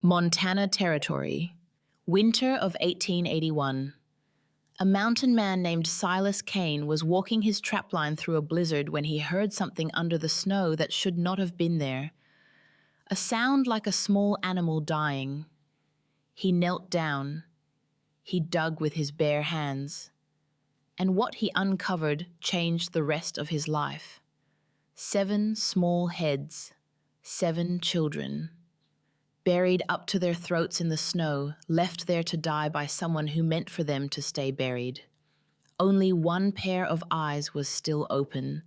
Montana Territory, winter of 1881. A mountain man named Silas Kane was walking his trapline through a blizzard when he heard something under the snow that should not have been there. A sound like a small animal dying. He knelt down. He dug with his bare hands. And what he uncovered changed the rest of his life. 7 small heads, 7 children. Buried up to their throats in the snow, left there to die by someone who meant for them to stay buried. Only one pair of eyes was still open.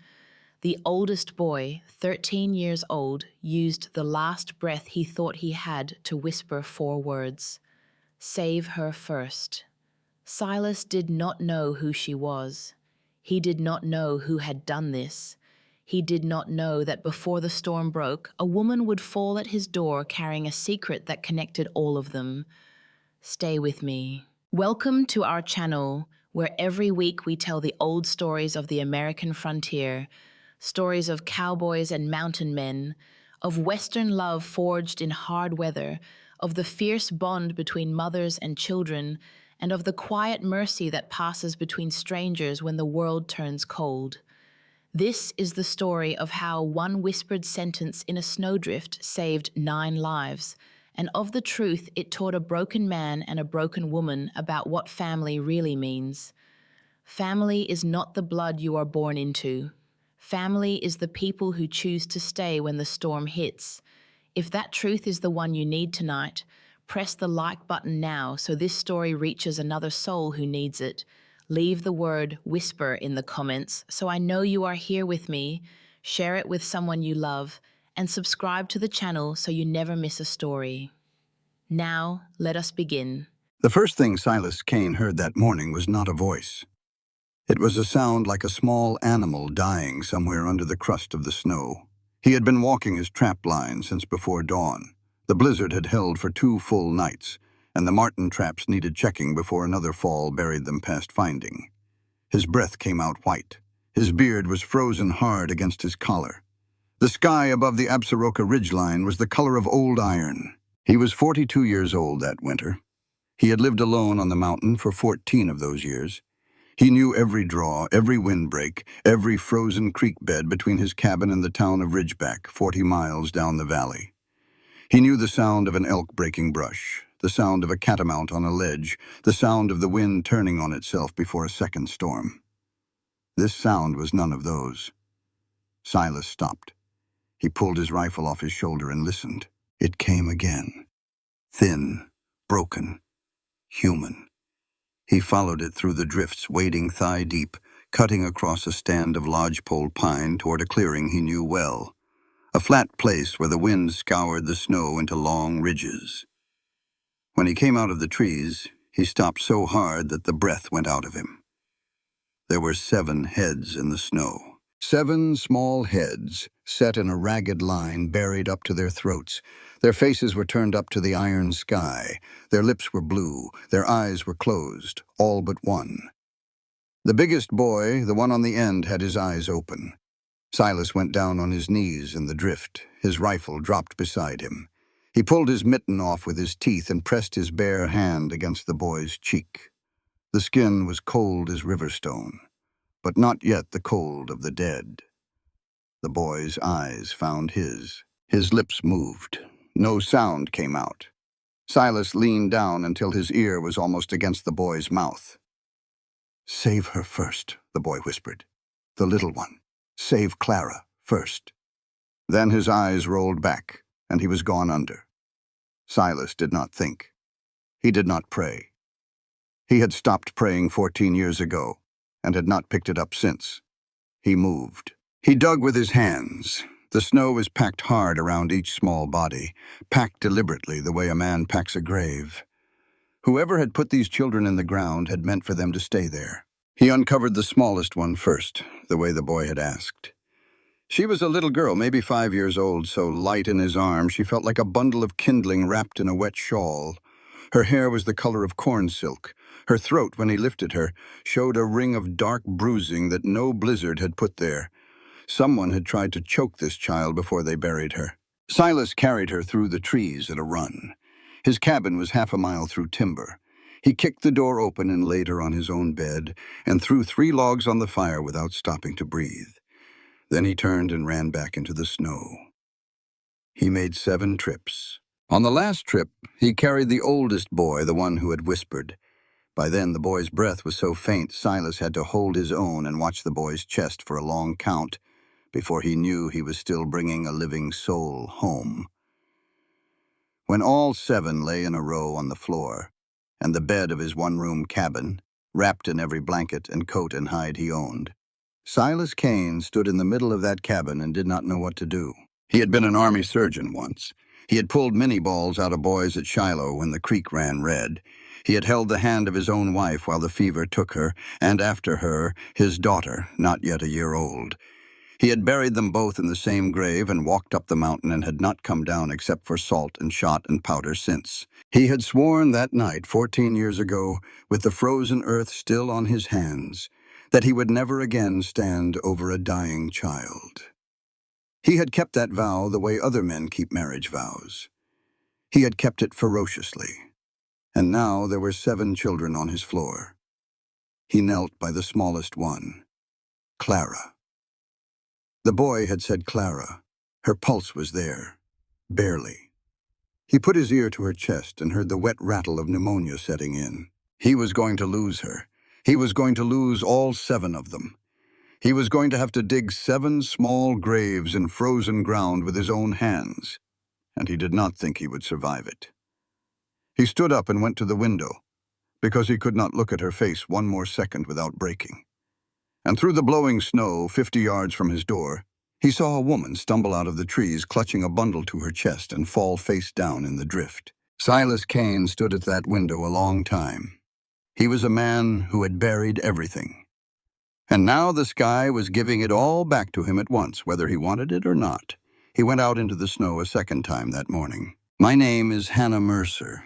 The oldest boy, 13 years old, used the last breath he thought he had to whisper 4 words. Save her first. Silas did not know who she was. He did not know who had done this. He did not know that before the storm broke, a woman would fall at his door carrying a secret that connected all of them. Stay with me. Welcome to our channel, where every week we tell the old stories of the American frontier, stories of cowboys and mountain men, of Western love forged in hard weather, of the fierce bond between mothers and children, and of the quiet mercy that passes between strangers when the world turns cold. This is the story of how one whispered sentence in a snowdrift saved 9 lives, and of the truth it taught a broken man and a broken woman about what family really means. Family is not the blood you are born into. Family is the people who choose to stay when the storm hits. If that truth is the one you need tonight, press the like button now so this story reaches another soul who needs it. Leave the word whisper in the comments so I know you are here with me. Share it with someone you love and subscribe to the channel so you never miss a story. Now, let us begin. The first thing Silas Kane heard that morning was not a voice. It was a sound like a small animal dying somewhere under the crust of the snow. He had been walking his trap line since before dawn. The blizzard had held for 2 full nights, and the marten traps needed checking before another fall buried them past finding. His breath came out white. His beard was frozen hard against his collar. The sky above the Absaroka ridgeline was the color of old iron. He was 42 years old that winter. He had lived alone on the mountain for 14 of those years. He knew every draw, every windbreak, every frozen creek bed between his cabin and the town of Ridgeback, 40 miles down the valley. He knew the sound of an elk breaking brush, the sound of a catamount on a ledge, the sound of the wind turning on itself before a second storm. This sound was none of those. Silas stopped. He pulled his rifle off his shoulder and listened. It came again. Thin, broken, human. He followed it through the drifts, wading thigh-deep, cutting across a stand of lodgepole pine toward a clearing he knew well, a flat place where the wind scoured the snow into long ridges. When he came out of the trees, he stopped so hard that the breath went out of him. There were 7 heads in the snow. 7 small heads, set in a ragged line buried up to their throats. Their faces were turned up to the iron sky. Their lips were blue. Their eyes were closed, all but one. The biggest boy, the one on the end, had his eyes open. Silas went down on his knees in the drift. His rifle dropped beside him. He pulled his mitten off with his teeth and pressed his bare hand against the boy's cheek. The skin was cold as riverstone, but not yet the cold of the dead. The boy's eyes found his. His lips moved. No sound came out. Silas leaned down until his ear was almost against the boy's mouth. "Save her first," the boy whispered. "The little one. Save Clara first." Then his eyes rolled back, and he was gone under. Silas did not think. He did not pray. He had stopped praying 14 years ago, and had not picked it up since. He moved. He dug with his hands. The snow was packed hard around each small body, packed deliberately the way a man packs a grave. Whoever had put these children in the ground had meant for them to stay there. He uncovered the smallest one first, the way the boy had asked. She was a little girl, maybe 5 years old, so light in his arms she felt like a bundle of kindling wrapped in a wet shawl. Her hair was the color of corn silk. Her throat, when he lifted her, showed a ring of dark bruising that no blizzard had put there. Someone had tried to choke this child before they buried her. Silas carried her through the trees at a run. His cabin was half a mile through timber. He kicked the door open and laid her on his own bed and threw 3 logs on the fire without stopping to breathe. Then he turned and ran back into the snow. He made 7 trips. On the last trip, he carried the oldest boy, the one who had whispered. By then, the boy's breath was so faint, Silas had to hold his own and watch the boy's chest for a long count before he knew he was still bringing a living soul home. When all 7 lay in a row on the floor, and the bed of his one-room cabin, wrapped in every blanket and coat and hide he owned, Silas Kane stood in the middle of that cabin and did not know what to do. He had been an army surgeon once. He had pulled mini balls out of boys at Shiloh when the creek ran red. He had held the hand of his own wife while the fever took her, and after her, his daughter, not yet a year old. He had buried them both in the same grave and walked up the mountain and had not come down except for salt and shot and powder since. He had sworn that night, 14 years ago, with the frozen earth still on his hands, that he would never again stand over a dying child. He had kept that vow the way other men keep marriage vows. He had kept it ferociously. And now there were 7 children on his floor. He knelt by the smallest one, Clara. The boy had said Clara. Her pulse was there, barely. He put his ear to her chest and heard the wet rattle of pneumonia setting in. He was going to lose her. He was going to lose all 7 of them. He was going to have to dig 7 small graves in frozen ground with his own hands, and he did not think he would survive it. He stood up and went to the window, because he could not look at her face one more second without breaking. And through the blowing snow, 50 yards from his door, he saw a woman stumble out of the trees, clutching a bundle to her chest and fall face down in the drift. Silas Kane stood at that window a long time. He was a man who had buried everything. And now the sky was giving it all back to him at once, whether he wanted it or not. He went out into the snow a second time that morning. My name is Hannah Mercer.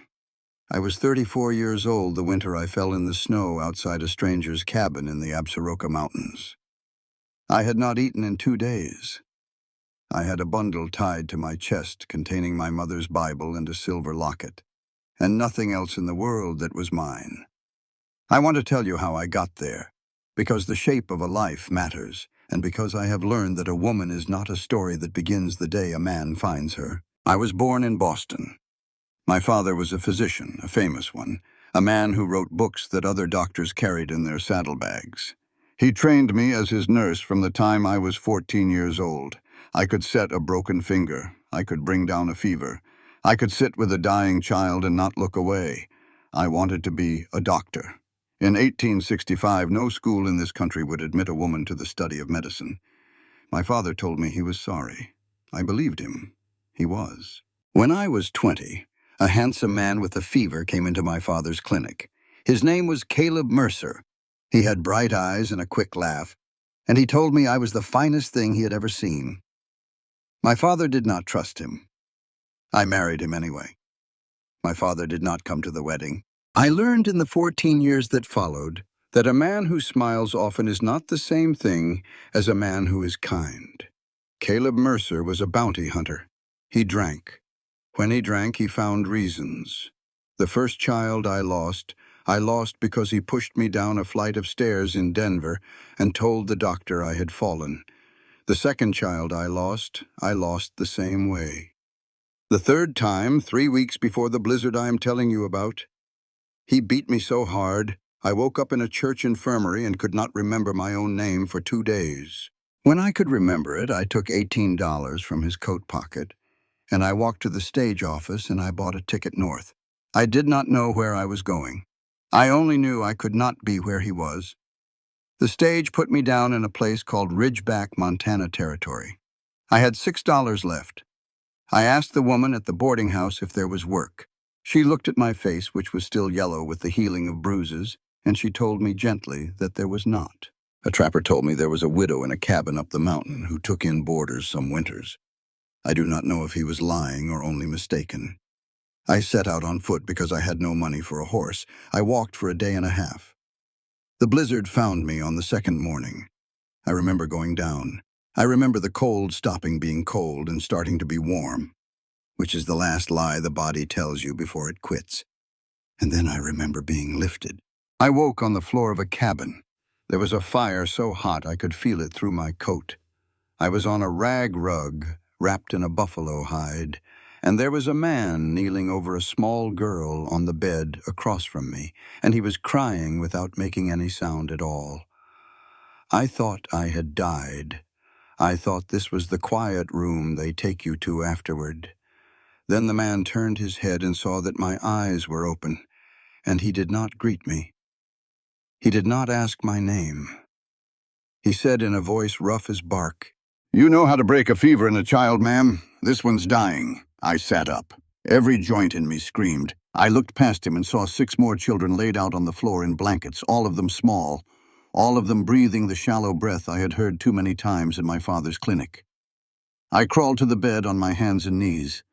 I was 34 years old the winter I fell in the snow outside a stranger's cabin in the Absaroka Mountains. I had not eaten in 2 days. I had a bundle tied to my chest containing my mother's Bible and a silver locket, and nothing else in the world that was mine. I want to tell you how I got there, because the shape of a life matters, and because I have learned that a woman is not a story that begins the day a man finds her. I was born in Boston. My father was a physician, a famous one, a man who wrote books that other doctors carried in their saddlebags. He trained me as his nurse from the time I was 14 years old. I could set a broken finger. I could bring down a fever. I could sit with a dying child and not look away. I wanted to be a doctor. In 1865, no school in this country would admit a woman to the study of medicine. My father told me he was sorry. I believed him. He was. When I was 20, a handsome man with a fever came into my father's clinic. His name was Caleb Mercer. He had bright eyes and a quick laugh, and he told me I was the finest thing he had ever seen. My father did not trust him. I married him anyway. My father did not come to the wedding. I learned in the 14 years that followed that a man who smiles often is not the same thing as a man who is kind. Caleb Mercer was a bounty hunter. He drank. When he drank, he found reasons. The first child I lost because he pushed me down a flight of stairs in Denver and told the doctor I had fallen. The second child I lost the same way. The third time, 3 weeks before the blizzard I am telling you about, he beat me so hard, I woke up in a church infirmary and could not remember my own name for 2 days. When I could remember it, I took $18 from his coat pocket, and I walked to the stage office and I bought a ticket north. I did not know where I was going. I only knew I could not be where he was. The stage put me down in a place called Ridgeback, Montana Territory. I had $6 left. I asked the woman at the boarding house if there was work. She looked at my face, which was still yellow with the healing of bruises, and she told me gently that there was not. A trapper told me there was a widow in a cabin up the mountain who took in boarders some winters. I do not know if he was lying or only mistaken. I set out on foot because I had no money for a horse. I walked for a day and a half. The blizzard found me on the second morning. I remember going down. I remember the cold stopping being cold and starting to be warm. which is the last lie the body tells you before it quits. And then I remember being lifted. I woke on the floor of a cabin. There was a fire so hot I could feel it through my coat. I was on a rag rug, wrapped in a buffalo hide, and there was a man kneeling over a small girl on the bed across from me, and he was crying without making any sound at all. I thought I had died. I thought this was the quiet room they take you to afterward. Then the man turned his head and saw that my eyes were open, and he did not greet me. He did not ask my name. He said in a voice rough as bark, "You know how to break a fever in a child, ma'am. This one's dying." I sat up. Every joint in me screamed. I looked past him and saw 6 more children laid out on the floor in blankets, all of them small, all of them breathing the shallow breath I had heard too many times in my father's clinic. I crawled to the bed on my hands and knees.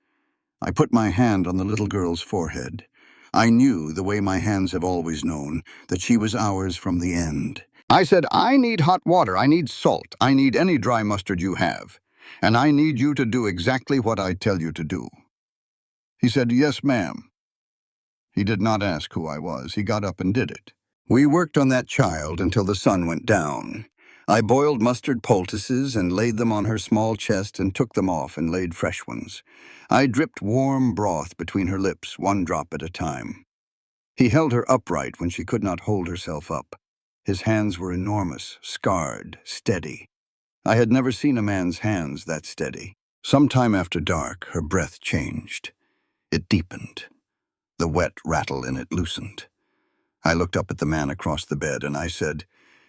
I put my hand on the little girl's forehead. I knew, the way my hands have always known, that she was ours from the end. I said, "I need hot water, I need salt, I need any dry mustard you have, and I need you to do exactly what I tell you to do." He said, "Yes, ma'am." He did not ask who I was. He got up and did it. We worked on that child until the sun went down. I boiled mustard poultices and laid them on her small chest and took them off and laid fresh ones. I dripped warm broth between her lips, 1 drop at a time. He held her upright when she could not hold herself up. His hands were enormous, scarred, steady. I had never seen a man's hands that steady. Some time after dark, her breath changed. It deepened. The wet rattle in it loosened. I looked up at the man across the bed and I said,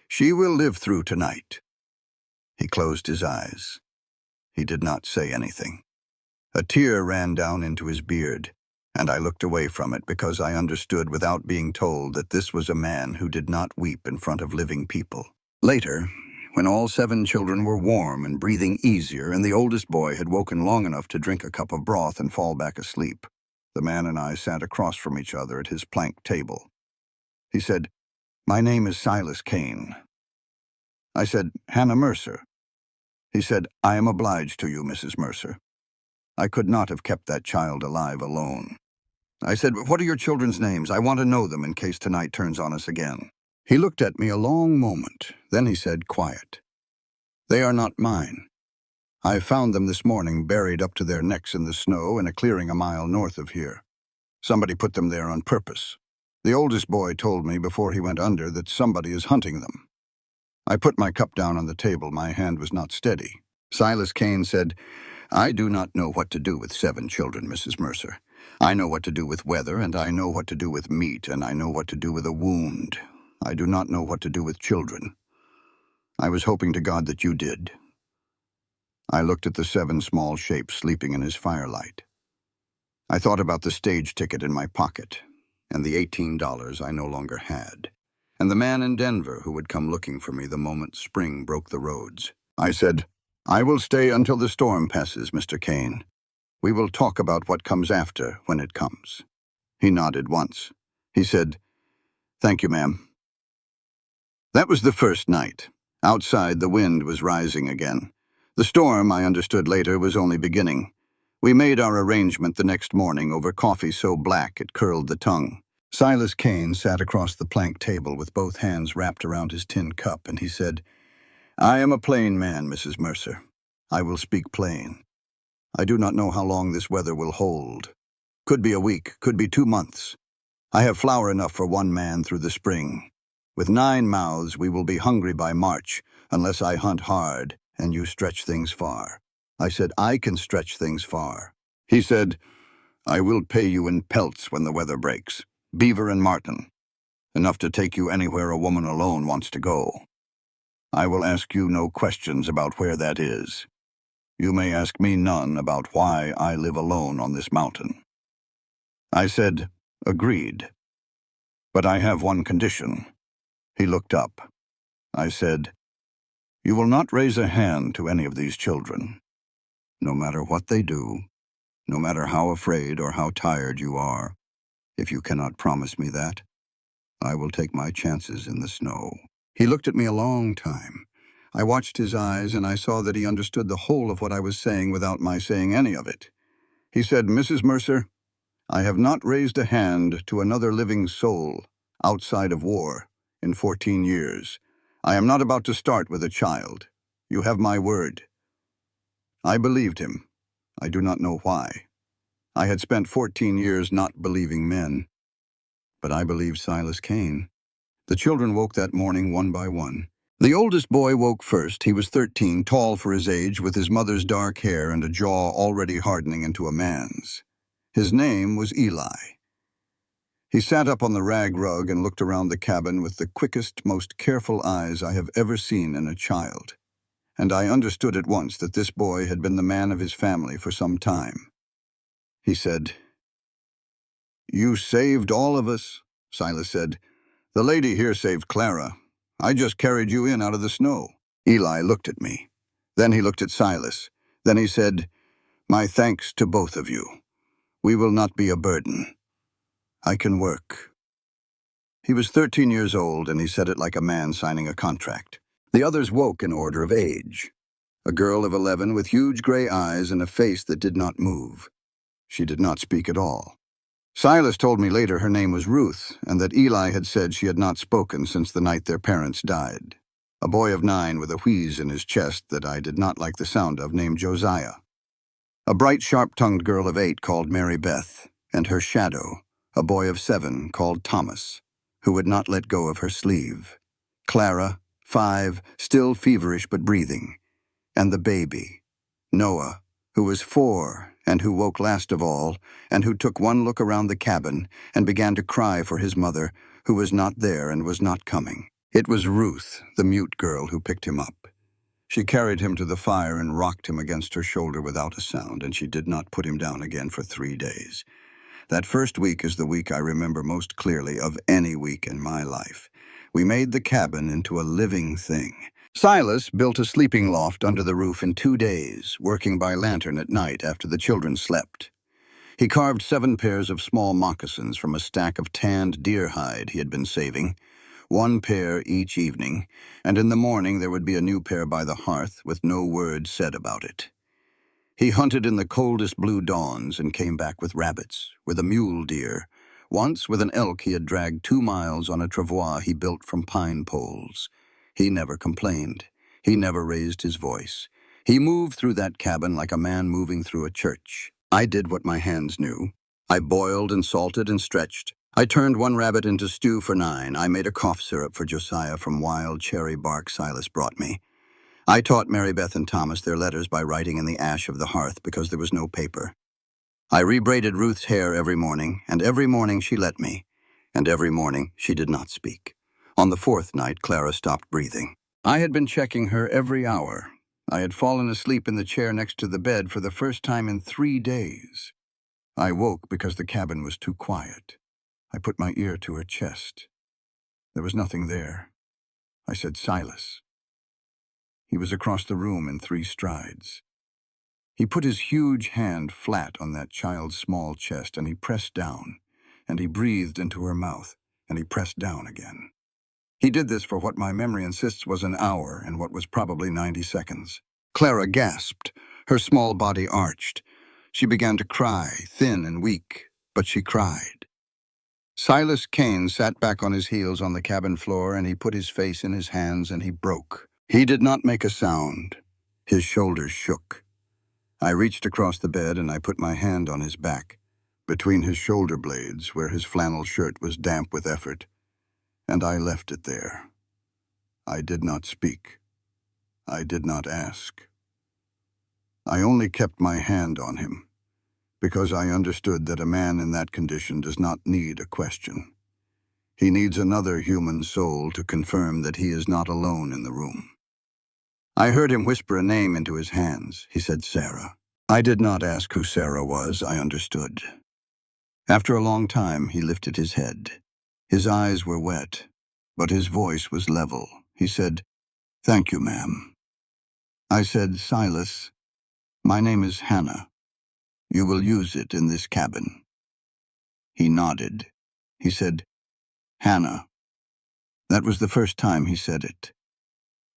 "She will live through tonight." He closed his eyes. He did not say anything. A tear ran down into his beard, and I looked away from it because I understood without being told that this was a man who did not weep in front of living people. Later, when all 7 children were warm and breathing easier and the oldest boy had woken long enough to drink a cup of broth and fall back asleep, the man and I sat across from each other at his plank table. He said, "My name is Silas Kane." I said, "Hannah Mercer." He said, "I am obliged to you, Mrs. Mercer. I could not have kept that child alive alone." I said, "What are your children's names? I want to know them in case tonight turns on us again." He looked at me a long moment. Then he said, quiet, "They are not mine. I found them this morning buried up to their necks in the snow in a clearing a mile north of here. Somebody put them there on purpose. The oldest boy told me before he went under that somebody is hunting them." I put my cup down on the table. My hand was not steady. Silas Kane said, "I do not know what to do with 7 children, Mrs. Mercer. I know what to do with weather, and I know what to do with meat, and I know what to do with a wound. I do not know what to do with children. I was hoping to God that you did." I looked at the 7 small shapes sleeping in his firelight. I thought about the stage ticket in my pocket, and the $18 I no longer had, and the man in Denver who would come looking for me the moment spring broke the roads. I said, "I will stay until the storm passes, Mr. Kane. We will talk about what comes after when it comes." He nodded once. He said, "Thank you, ma'am." That was the first night. Outside, the wind was rising again. The storm, I understood later, was only beginning. We made our arrangement the next morning over coffee so black it curled the tongue. Silas Kane sat across the plank table with both hands wrapped around his tin cup, and he said, "I am a plain man, Mrs. Mercer. I will speak plain. I do not know how long this weather will hold. Could be a week, could be 2 months. I have flour enough for 1 man through the spring. With 9 mouths, we will be hungry by March, unless I hunt hard and you stretch things far." I said, "I can stretch things far." He said, "I will pay you in pelts when the weather breaks. Beaver and marten. Enough to take you anywhere a woman alone wants to go. I will ask you no questions about where that is. You may ask me none about why I live alone on this mountain." I said, "Agreed. But I have one condition." He looked up. I said, "You will not raise a hand to any of these children. No matter what they do, no matter how afraid or how tired you are, if you cannot promise me that, I will take my chances in the snow." He looked at me a long time. I watched his eyes, and I saw that he understood the whole of what I was saying without my saying any of it. He said, "Mrs. Mercer, I have not raised a hand to another living soul outside of war in 14 years. I am not about to start with a child. You have my word." I believed him. I do not know why. I had spent 14 years not believing men, but I believed Silas Kane. The children woke that morning one by one. The oldest boy woke first. He was 13, tall for his age, with his mother's dark hair and a jaw already hardening into a man's. His name was Eli. He sat up on the rag rug and looked around the cabin with the quickest, most careful eyes I have ever seen in a child. And I understood at once that this boy had been the man of his family for some time. He said, "You saved all of us," Silas said. "The lady here saved Clara. I just carried you in out of the snow." Eli looked at me. Then he looked at Silas. Then he said, "My thanks to both of you. We will not be a burden. I can work." He was 13 years old, and he said it like a man signing a contract. The others woke in order of age. A girl of 11 with huge gray eyes and a face that did not move. She did not speak at all. Silas told me later her name was Ruth, and that Eli had said she had not spoken since the night their parents died. A boy of 9 with a wheeze in his chest that I did not like the sound of, named Josiah. A bright, sharp-tongued girl of 8 called Mary Beth, and her shadow, a boy of 7 called Thomas, who would not let go of her sleeve. Clara, 5, still feverish but breathing, and the baby, Noah, who was 4 and who woke last of all, and who took one look around the cabin and began to cry for his mother, who was not there and was not coming. It was Ruth, the mute girl, who picked him up. She carried him to the fire and rocked him against her shoulder without a sound, and she did not put him down again for 3 days. That first week is the week I remember most clearly of any week in my life. We made the cabin into a living thing. Silas built a sleeping loft under the roof in 2 days, working by lantern at night after the children slept. He carved 7 pairs of small moccasins from a stack of tanned deer hide he had been saving, 1 pair each evening, and in the morning there would be a new pair by the hearth with no word said about it. He hunted in the coldest blue dawns and came back with rabbits, with a mule deer, once with an elk he had dragged 2 miles on a travois he built from pine poles. He never complained. He never raised his voice. He moved through that cabin like a man moving through a church. I did what my hands knew. I boiled and salted and stretched. I turned 1 rabbit into stew for 9. I made a cough syrup for Josiah from wild cherry bark Silas brought me. I taught Mary Beth and Thomas their letters by writing in the ash of the hearth because there was no paper. I rebraided Ruth's hair every morning, and every morning she let me, and every morning she did not speak. On the 4th night, Clara stopped breathing. I had been checking her every hour. I had fallen asleep in the chair next to the bed for the first time in 3 days. I woke because the cabin was too quiet. I put my ear to her chest. There was nothing there. I said, "Silas." He was across the room in 3 strides. He put his huge hand flat on that child's small chest, and he pressed down, and he breathed into her mouth, and he pressed down again. He did this for what my memory insists was an hour and what was probably 90 seconds. Clara gasped. Her small body arched. She began to cry, thin and weak, but she cried. Silas Kane sat back on his heels on the cabin floor, and he put his face in his hands, and he broke. He did not make a sound. His shoulders shook. I reached across the bed, and I put my hand on his back, between his shoulder blades, where his flannel shirt was damp with effort, and I left it there. I did not speak. I did not ask. I only kept my hand on him, because I understood that a man in that condition does not need a question. He needs another human soul to confirm that he is not alone in the room. I heard him whisper a name into his hands. He said, "Sarah." I did not ask who Sarah was. I understood. After a long time, he lifted his head. His eyes were wet, but his voice was level. He said, "Thank you, ma'am." I said, "Silas, my name is Hannah. You will use it in this cabin." He nodded. He said, "Hannah." That was the first time he said it.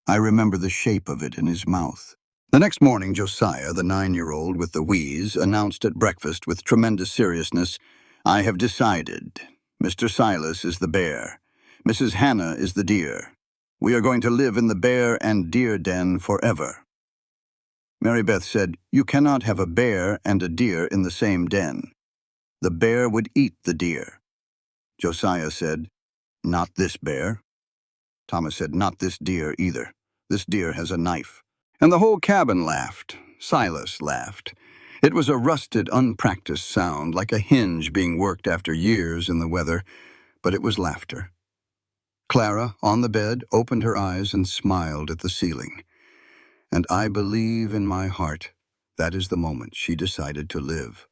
I remember the shape of it in his mouth, The next morning, Josiah, the 9-year-old with the wheeze, announced at breakfast with tremendous seriousness, "I have decided. Mr. Silas is the bear. Mrs. Hannah is the deer. We are going to live in the bear and deer den forever." Mary Beth said, "You cannot have a bear and a deer in the same den. The bear would eat the deer." Josiah said, "Not this bear." Thomas said, "Not this deer either. This deer has a knife." And the whole cabin laughed. Silas laughed. It was a rusted, unpracticed sound, like a hinge being worked after years in the weather, but it was laughter. Clara, on the bed, opened her eyes and smiled at the ceiling. And I believe in my heart that is the moment she decided to live.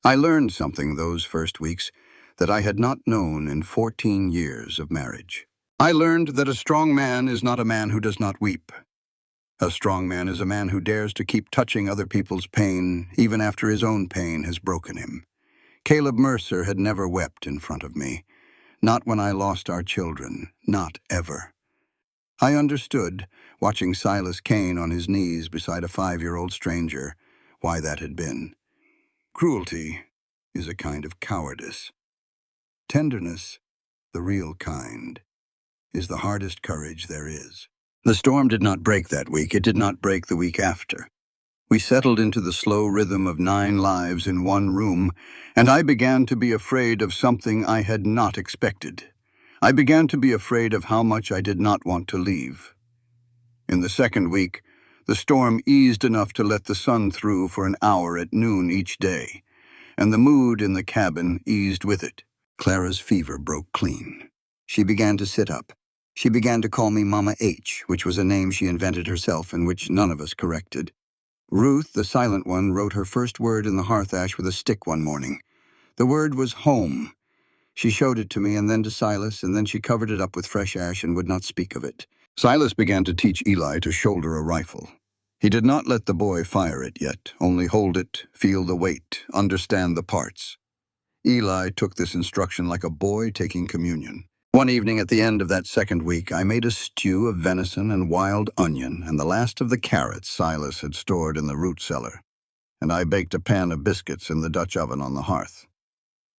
I learned something those first weeks that I had not known in 14 years of marriage. I learned that a strong man is not a man who does not weep. A strong man is a man who dares to keep touching other people's pain, even after his own pain has broken him. Caleb Mercer had never wept in front of me. Not when I lost our children. Not ever. I understood, watching Silas Kane on his knees beside a 5-year-old stranger, why that had been. Cruelty is a kind of cowardice. Tenderness, the real kind, is the hardest courage there is. The storm did not break that week. It did not break the week after. We settled into the slow rhythm of 9 lives in one room, and I began to be afraid of something I had not expected. I began to be afraid of how much I did not want to leave. In the second week, the storm eased enough to let the sun through for an hour at noon each day, and the mood in the cabin eased with it. Clara's fever broke clean. She began to sit up. She began to call me Mama H, which was a name she invented herself and which none of us corrected. Ruth, the silent one, wrote her first word in the hearth ash with a stick one morning. The word was home. She showed it to me and then to Silas, and then she covered it up with fresh ash and would not speak of it. Silas began to teach Eli to shoulder a rifle. He did not let the boy fire it yet, only hold it, feel the weight, understand the parts. Eli took this instruction like a boy taking communion. One evening at the end of that second week, I made a stew of venison and wild onion and the last of the carrots Silas had stored in the root cellar, and I baked a pan of biscuits in the Dutch oven on the hearth.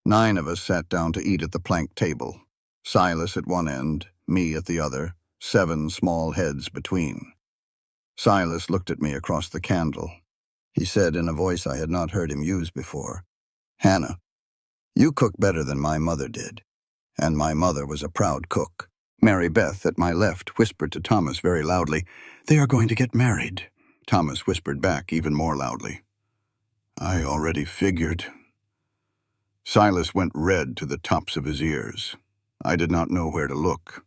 9 of us sat down to eat at the plank table, Silas at one end, me at the other, 7 small heads between. Silas looked at me across the candle. He said in a voice I had not heard him use before, "Hannah, you cook better than my mother did." And my mother was a proud cook. Mary Beth, at my left, whispered to Thomas very loudly, "They are going to get married." Thomas whispered back even more loudly, "I already figured." Silas went red to the tops of his ears. I did not know where to look.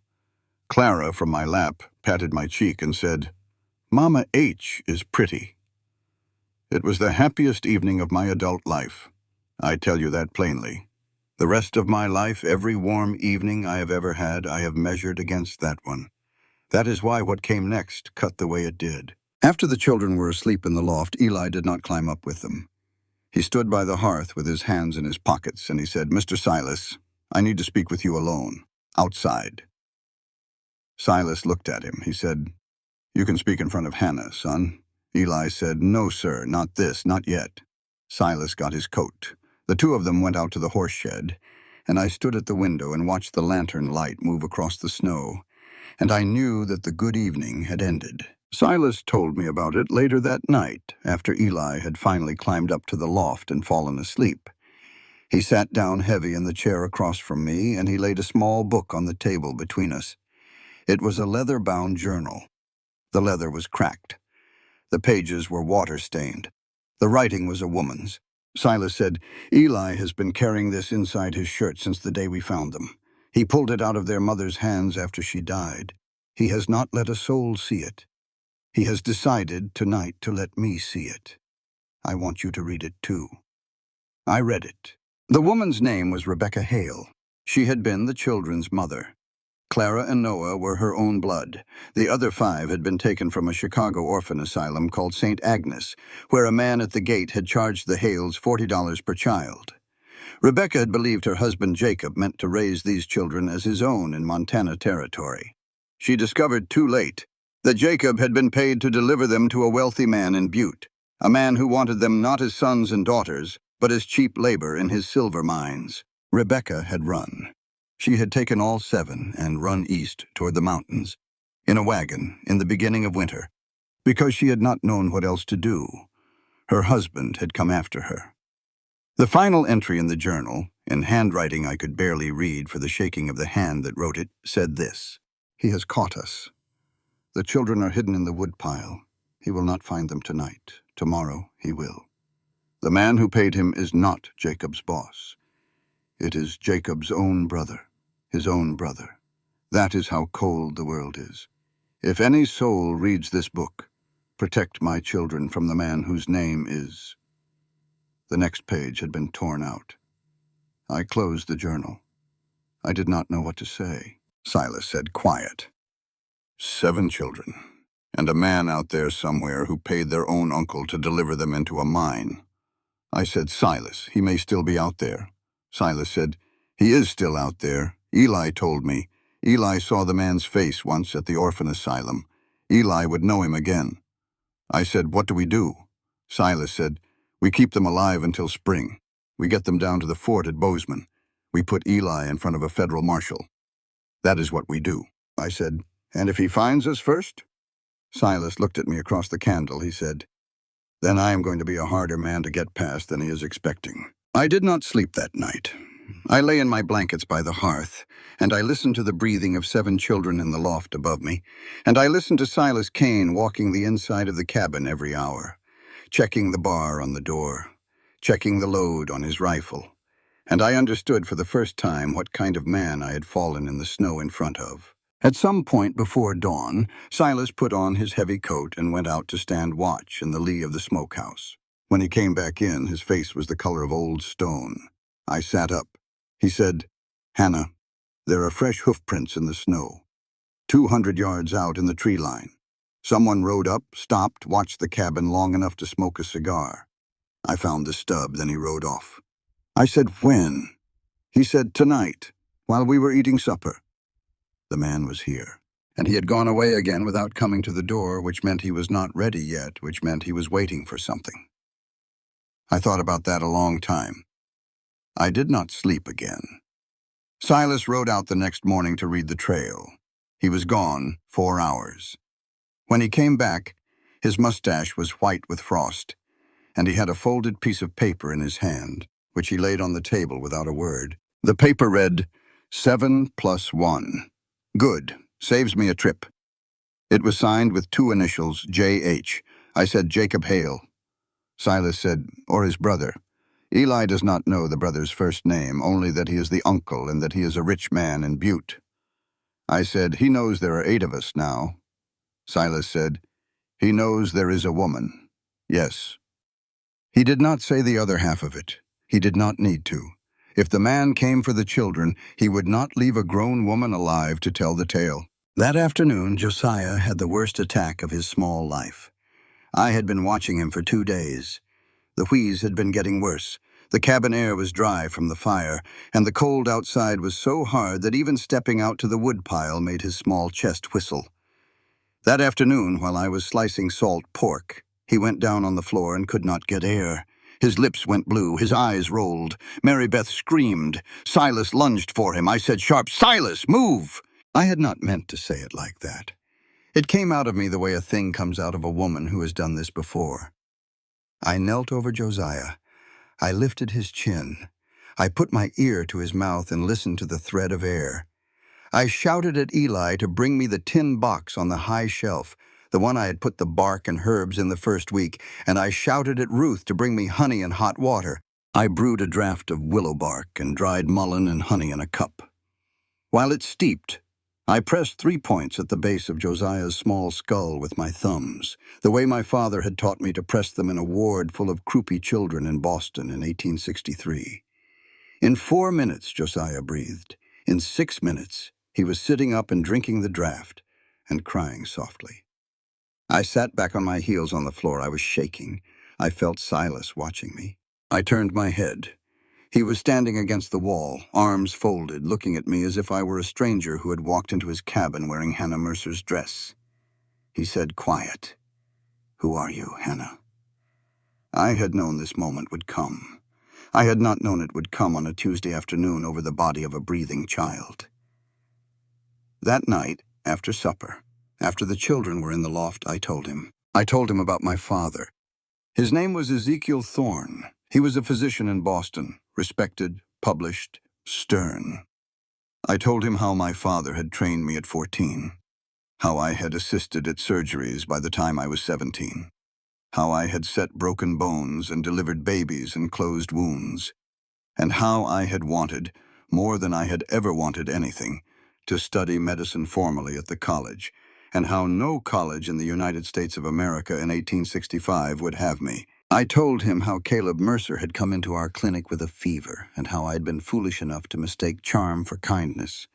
Clara, from my lap, patted my cheek and said, "Mama H is pretty." It was the happiest evening of my adult life. I tell you that plainly. The rest of my life, every warm evening I have ever had, I have measured against that one. That is why what came next cut the way it did. After the children were asleep in the loft, Eli did not climb up with them. He stood by the hearth with his hands in his pockets, and he said, "Mr. Silas, I need to speak with you alone, outside." Silas looked at him. He said, "You can speak in front of Hannah, son." Eli said, "No, sir, not this, not yet." Silas got his coat. The 2 of them went out to the horse shed, and I stood at the window and watched the lantern light move across the snow, and I knew that the good evening had ended. Silas told me about it later that night, after Eli had finally climbed up to the loft and fallen asleep. He sat down heavy in the chair across from me, and he laid a small book on the table between us. It was a leather-bound journal. The leather was cracked. The pages were water-stained. The writing was a woman's. Silas said, "Eli has been carrying this inside his shirt since the day we found them. He pulled it out of their mother's hands after she died. He has not let a soul see it. He has decided tonight to let me see it. I want you to read it too." I read it. The woman's name was Rebecca Hale. She had been the children's mother. Clara and Noah were her own blood. The other 5 had been taken from a Chicago orphan asylum called St. Agnes, where a man at the gate had charged the Hales $40 per child. Rebecca had believed her husband Jacob meant to raise these children as his own in Montana Territory. She discovered too late that Jacob had been paid to deliver them to a wealthy man in Butte, a man who wanted them not as sons and daughters, but as cheap labor in his silver mines. Rebecca had run. She had taken all 7 and run east toward the mountains, in a wagon, in the beginning of winter, because she had not known what else to do. Her husband had come after her. The final entry in the journal, in handwriting I could barely read for the shaking of the hand that wrote it, said this: "He has caught us. The children are hidden in the woodpile. He will not find them tonight. Tomorrow he will. The man who paid him is not Jacob's boss. It is Jacob's own brother, his own brother. That is how cold the world is. If any soul reads this book, protect my children from the man whose name is..." The next page had been torn out. I closed the journal. I did not know what to say. Silas said, quiet. 7 children, and a man out there somewhere who paid their own uncle to deliver them into a mine. I said, Silas, he may still be out there. Silas said, he is still out there. Eli told me. Eli saw the man's face once at the orphan asylum. Eli would know him again. I said, what do we do? Silas said, we keep them alive until spring. We get them down to the fort at Bozeman. We put Eli in front of a federal marshal. That is what we do. I said, and if he finds us first? Silas looked at me across the candle. He said, then I am going to be a harder man to get past than he is expecting. I did not sleep that night. I lay in my blankets by the hearth, and I listened to the breathing of 7 children in the loft above me, and I listened to Silas Kane walking the inside of the cabin every hour, checking the bar on the door, checking the load on his rifle, and I understood for the first time what kind of man I had fallen in the snow in front of. At some point before dawn, Silas put on his heavy coat and went out to stand watch in the lee of the smokehouse. When he came back in, his face was the color of old stone. I sat up. He said, Hannah, there are fresh hoof prints in the snow, 200 yards out in the tree line. Someone rode up, stopped, watched the cabin long enough to smoke a cigar. I found the stub, then he rode off. I said, when? He said, tonight, while we were eating supper. The man was here, and he had gone away again without coming to the door, which meant he was not ready yet, which meant he was waiting for something. I thought about that a long time. I did not sleep again. Silas rode out the next morning to read the trail. He was gone 4 hours. When he came back, his mustache was white with frost, and he had a folded piece of paper in his hand, which he laid on the table without a word. The paper read, 7 + 1. Good. Saves me a trip. It was signed with 2 initials, J.H. I said, Jacob Hale. Silas said, or his brother. Eli does not know the brother's first name, only that he is the uncle and that he is a rich man in Butte. I said, he knows there are 8 of us now. Silas said, he knows there is a woman. Yes. He did not say the other half of it. He did not need to. If the man came for the children, he would not leave a grown woman alive to tell the tale. That afternoon, Josiah had the worst attack of his small life. I had been watching him for 2 days. The wheeze had been getting worse. The cabin air was dry from the fire, and the cold outside was so hard that even stepping out to the woodpile made his small chest whistle. That afternoon, while I was slicing salt pork, he went down on the floor and could not get air. His lips went blue, his eyes rolled. Mary Beth screamed. Silas lunged for him. I said sharp, Silas, move! I had not meant to say it like that. It came out of me the way a thing comes out of a woman who has done this before. I knelt over Josiah. I lifted his chin. I put my ear to his mouth and listened to the thread of air. I shouted at Eli to bring me the tin box on the high shelf, the one I had put the bark and herbs in the first week, and I shouted at Ruth to bring me honey and hot water. I brewed a draught of willow bark and dried mullein and honey in a cup. While it steeped, I pressed 3 points at the base of Josiah's small skull with my thumbs, the way my father had taught me to press them in a ward full of croupy children in Boston in 1863. In 4 minutes, Josiah breathed. In 6 minutes, he was sitting up and drinking the draught and crying softly. I sat back on my heels on the floor. I was shaking. I felt Silas watching me. I turned my head. He was standing against the wall, arms folded, looking at me as if I were a stranger who had walked into his cabin wearing Hannah Mercer's dress. He said, quiet. Who are you, Hannah? I had known this moment would come. I had not known it would come on a Tuesday afternoon over the body of a breathing child. That night, after supper, after the children were in the loft, I told him. I told him about my father. His name was Ezekiel Thorne. He was a physician in Boston, respected, published, stern. I told him how my father had trained me at 14, how I had assisted at surgeries by the time I was 17, how I had set broken bones and delivered babies and closed wounds, and how I had wanted, more than I had ever wanted anything, to study medicine formally at the college, and how no college in the United States of America in 1865 would have me. I told him how Caleb Mercer had come into our clinic with a fever, and how I had been foolish enough to mistake charm for kindness,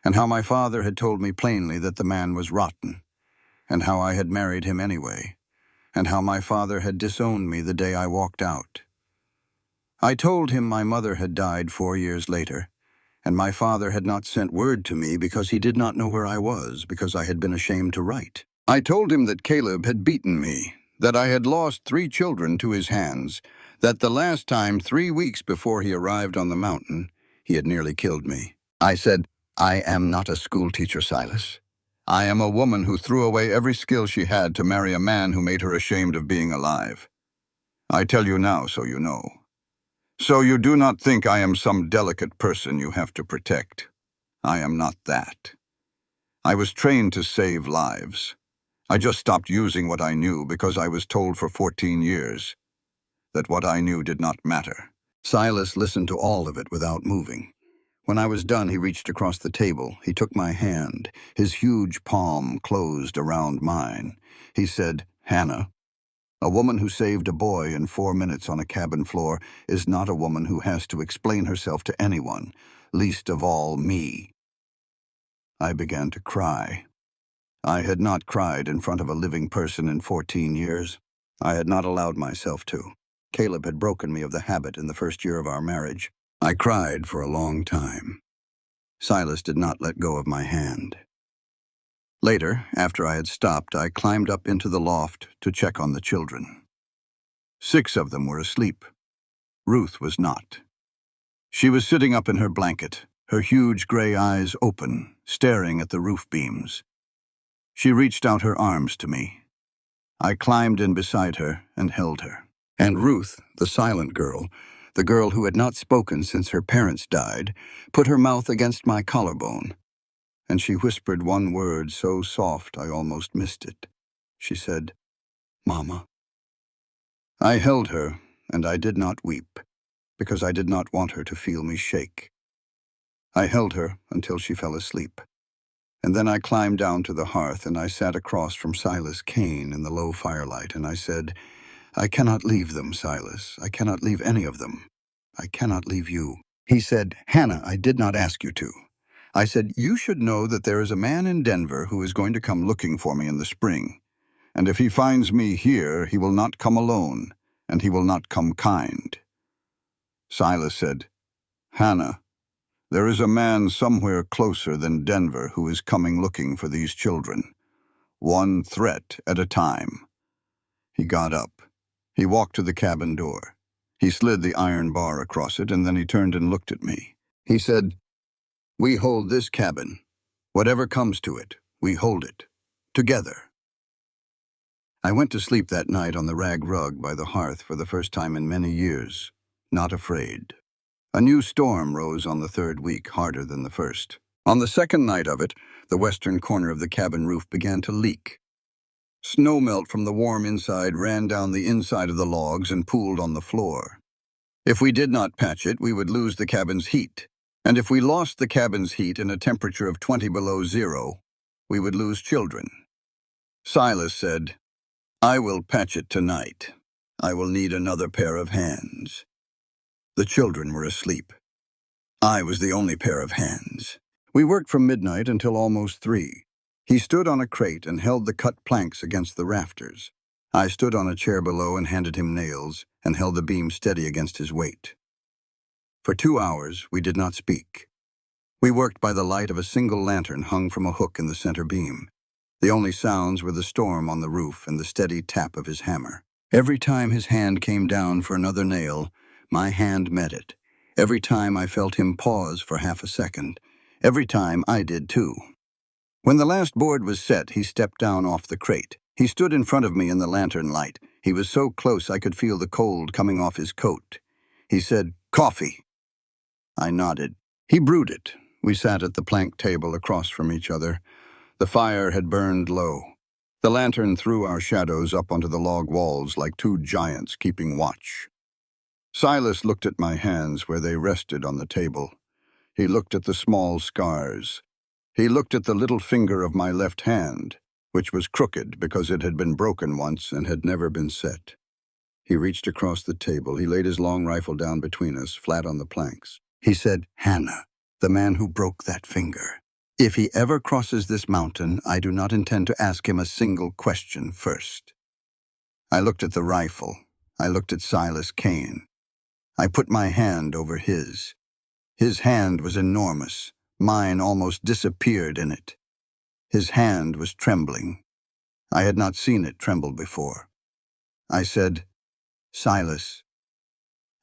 and how my father had told me plainly that the man was rotten, and how I had married him anyway, and how my father had disowned me the day I walked out. I told him my mother had died 4 years later, and my father had not sent word to me because he did not know where I was, because I had been ashamed to write. I told him that Caleb had beaten me, that I had lost 3 children to his hands, that the last time, 3 weeks before he arrived on the mountain, he had nearly killed me. I said, I am not a schoolteacher, Silas. I am a woman who threw away every skill she had to marry a man who made her ashamed of being alive. I tell you now so you know. So you do not think I am some delicate person you have to protect. I am not that. I was trained to save lives. I just stopped using what I knew because I was told for 14 years that what I knew did not matter. Silas listened to all of it without moving. When I was done, he reached across the table. He took my hand. His huge palm closed around mine. He said, Hannah, a woman who saved a boy in 4 minutes on a cabin floor is not a woman who has to explain herself to anyone, least of all me. I began to cry. I had not cried in front of a living person in 14 years. I had not allowed myself to. Caleb had broken me of the habit in the first year of our marriage. I cried for a long time. Silas did not let go of my hand. Later, after I had stopped, I climbed up into the loft to check on the children. 6 of them were asleep. Ruth was not. She was sitting up in her blanket, her huge gray eyes open, staring at the roof beams. She reached out her arms to me. I climbed in beside her and held her. And Ruth, the silent girl, the girl who had not spoken since her parents died, put her mouth against my collarbone, and she whispered one word so soft I almost missed it. She said, Mama. I held her, and I did not weep, because I did not want her to feel me shake. I held her until she fell asleep, and then I climbed down to the hearth and I sat across from Silas Kane in the low firelight, and I said, I cannot leave them, Silas. I cannot leave any of them. I cannot leave you. He said, Hannah, I did not ask you to. I said, you should know that there is a man in Denver who is going to come looking for me in the spring. And if he finds me here, he will not come alone, and he will not come kind. Silas said, Hannah, there is a man somewhere closer than Denver who is coming looking for these children. One threat at a time. He got up. He walked to the cabin door. He slid the iron bar across it, and then he turned and looked at me. He said, we hold this cabin. Whatever comes to it, we hold it. Together. I went to sleep that night on the rag rug by the hearth for the first time in many years, not afraid. A new storm rose on the 3rd week, harder than the first. On the 2nd night of it, the western corner of the cabin roof began to leak. Snowmelt from the warm inside ran down the inside of the logs and pooled on the floor. If we did not patch it, we would lose the cabin's heat. And if we lost the cabin's heat in a temperature of 20 below zero, we would lose children. Silas said, I will patch it tonight. I will need another pair of hands. The children were asleep. I was the only pair of hands. We worked from midnight until almost 3. He stood on a crate and held the cut planks against the rafters. I stood on a chair below and handed him nails and held the beam steady against his weight. For 2 hours, we did not speak. We worked by the light of a single lantern hung from a hook in the center beam. The only sounds were the storm on the roof and the steady tap of his hammer. Every time his hand came down for another nail, my hand met it. Every time I felt him pause for half a second. Every time I did too. When the last board was set, he stepped down off the crate. He stood in front of me in the lantern light. He was so close I could feel the cold coming off his coat. He said, "Coffee." I nodded. He brewed it. We sat at the plank table across from each other. The fire had burned low. The lantern threw our shadows up onto the log walls like two giants keeping watch. Silas looked at my hands where they rested on the table. He looked at the small scars. He looked at the little finger of my left hand, which was crooked because it had been broken once and had never been set. He reached across the table. He laid his long rifle down between us, flat on the planks. He said, "Hannah, the man who broke that finger. If he ever crosses this mountain, I do not intend to ask him a single question first." I looked at the rifle. I looked at Silas Kane. I put my hand over his. His hand was enormous. Mine almost disappeared in it. His hand was trembling. I had not seen it tremble before. I said, "Silas,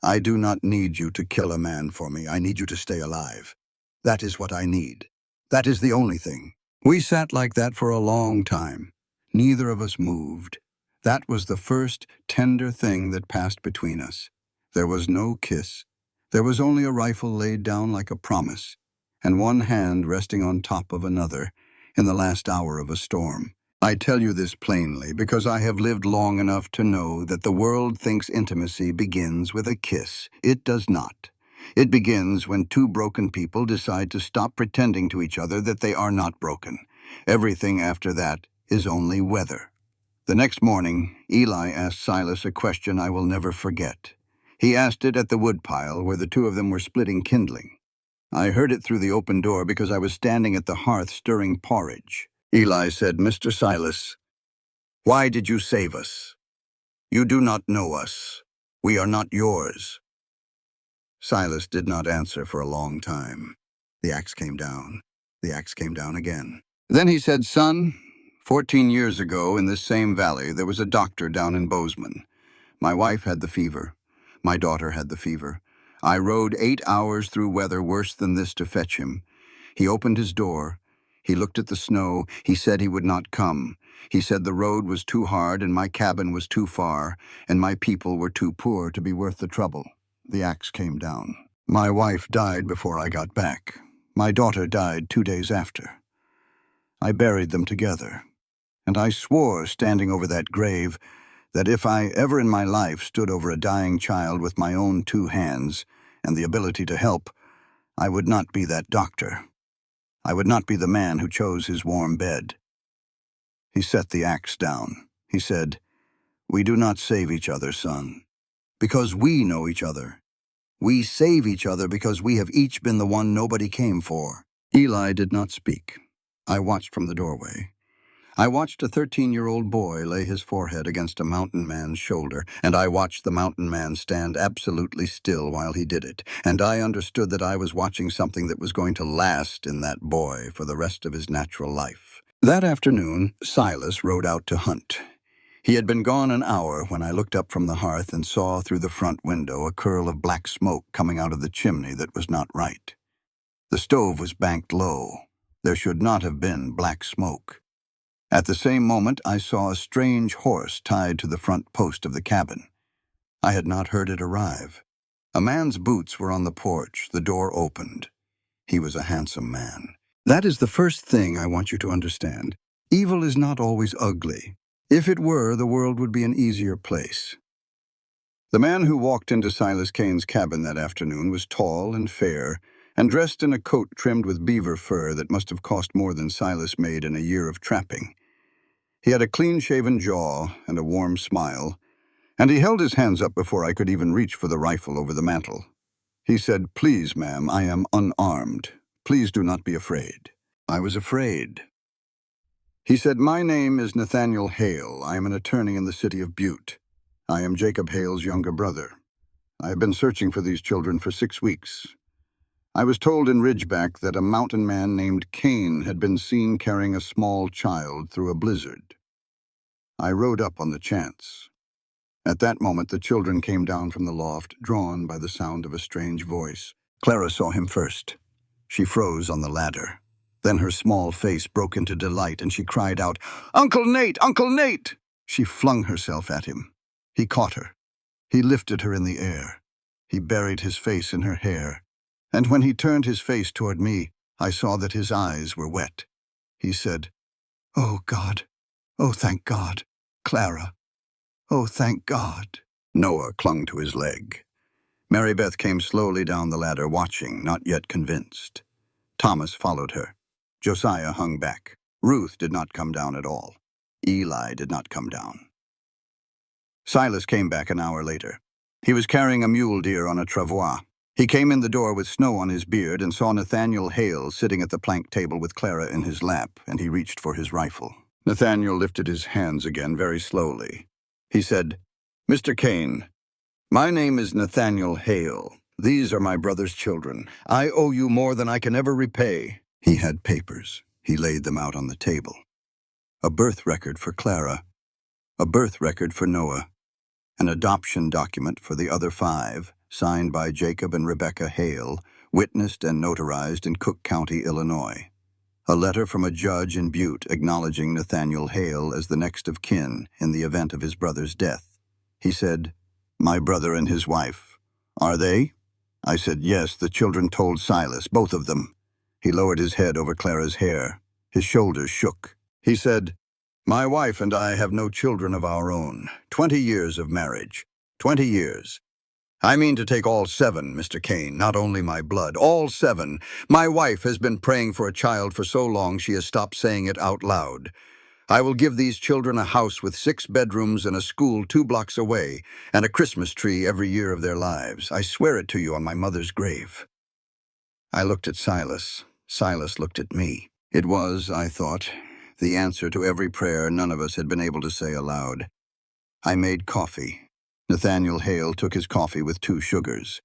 I do not need you to kill a man for me. I need you to stay alive. That is what I need. That is the only thing." We sat like that for a long time. Neither of us moved. That was the first tender thing that passed between us. There was no kiss. There was only a rifle laid down like a promise, and one hand resting on top of another in the last hour of a storm. I tell you this plainly because I have lived long enough to know that the world thinks intimacy begins with a kiss. It does not. It begins when two broken people decide to stop pretending to each other that they are not broken. Everything after that is only weather. The next morning, Eli asked Silas a question I will never forget. He asked it at the woodpile where the two of them were splitting kindling. I heard it through the open door because I was standing at the hearth stirring porridge. Eli said, "Mr. Silas, why did you save us? You do not know us. We are not yours." Silas did not answer for a long time. The axe came down. The axe came down again. Then he said, "Son, 14 years ago in this same valley there was a doctor down in Bozeman. My wife had the fever. My daughter had the fever. I rode 8 hours through weather worse than this to fetch him. He opened his door. He looked at the snow. He said he would not come. He said the road was too hard and my cabin was too far and my people were too poor to be worth the trouble." The axe came down. My wife died before I got back. My daughter died 2 days after. I buried them together. And I swore, standing over that grave, that if I ever in my life stood over a dying child with my own 2 hands and the ability to help, I would not be that doctor. I would not be the man who chose his warm bed. He set the axe down. He said, "We do not save each other, son, because we know each other. We save each other because we have each been the one nobody came for." Eli did not speak. I watched from the doorway. I watched a 13-year-old boy lay his forehead against a mountain man's shoulder, and I watched the mountain man stand absolutely still while he did it, and I understood that I was watching something that was going to last in that boy for the rest of his natural life. That afternoon, Silas rode out to hunt. He had been gone an hour when I looked up from the hearth and saw through the front window a curl of black smoke coming out of the chimney that was not right. The stove was banked low. There should not have been black smoke. At the same moment, I saw a strange horse tied to the front post of the cabin. I had not heard it arrive. A man's boots were on the porch. The door opened. He was a handsome man. That is the first thing I want you to understand. Evil is not always ugly. If it were, the world would be an easier place. The man who walked into Silas Kane's cabin that afternoon was tall and fair, and dressed in a coat trimmed with beaver fur that must have cost more than Silas made in a year of trapping. He had a clean-shaven jaw and a warm smile, and he held his hands up before I could even reach for the rifle over the mantel. He said, "Please, ma'am, I am unarmed. Please do not be afraid." I was afraid. He said, "My name is Nathaniel Hale. I am an attorney in the city of Butte. I am Jacob Hale's younger brother. I have been searching for these children for 6 weeks. I was told in Ridgeback that a mountain man named Kane had been seen carrying a small child through a blizzard. I rode up on the chance. At that moment, the children came down from the loft, drawn by the sound of a strange voice. Clara saw him first. She froze on the ladder. Then her small face broke into delight, and she cried out, "Uncle Nate! Uncle Nate!" She flung herself at him. He caught her. He lifted her in the air. He buried his face in her hair. And when he turned his face toward me, I saw that his eyes were wet. He said, "Oh, God. Oh, thank God. Clara. Oh, thank God." Noah clung to his leg. Mary Beth came slowly down the ladder, watching, not yet convinced. Thomas followed her. Josiah hung back. Ruth did not come down at all. Eli did not come down. Silas came back an hour later. He was carrying a mule deer on a travois. He came in the door with snow on his beard and saw Nathaniel Hale sitting at the plank table with Clara in his lap, and he reached for his rifle. Nathaniel lifted his hands again very slowly. He said, "Mr. Kane, my name is Nathaniel Hale. These are my brother's children. I owe you more than I can ever repay." He had papers. He laid them out on the table. A birth record for Clara. A birth record for Noah. An adoption document for the other 5, signed by Jacob and Rebecca Hale, witnessed and notarized in Cook County, Illinois. A letter from a judge in Butte acknowledging Nathaniel Hale as the next of kin in the event of his brother's death. He said, "My brother and his wife. Are they?" I said, "Yes, the children told Silas, both of them." He lowered his head over Clara's hair. His shoulders shook. He said, "My wife and I have no children of our own. 20 years of marriage. 20 years. I mean to take all 7, Mr. Kane, not only my blood, all 7. My wife has been praying for a child for so long she has stopped saying it out loud. I will give these children a house with 6 bedrooms and a school 2 blocks away, and a Christmas tree every year of their lives. I swear it to you on my mother's grave." I looked at Silas. Silas looked at me. It was, I thought, the answer to every prayer none of us had been able to say aloud. I made coffee. Nathaniel Hale took his coffee with 2 sugars.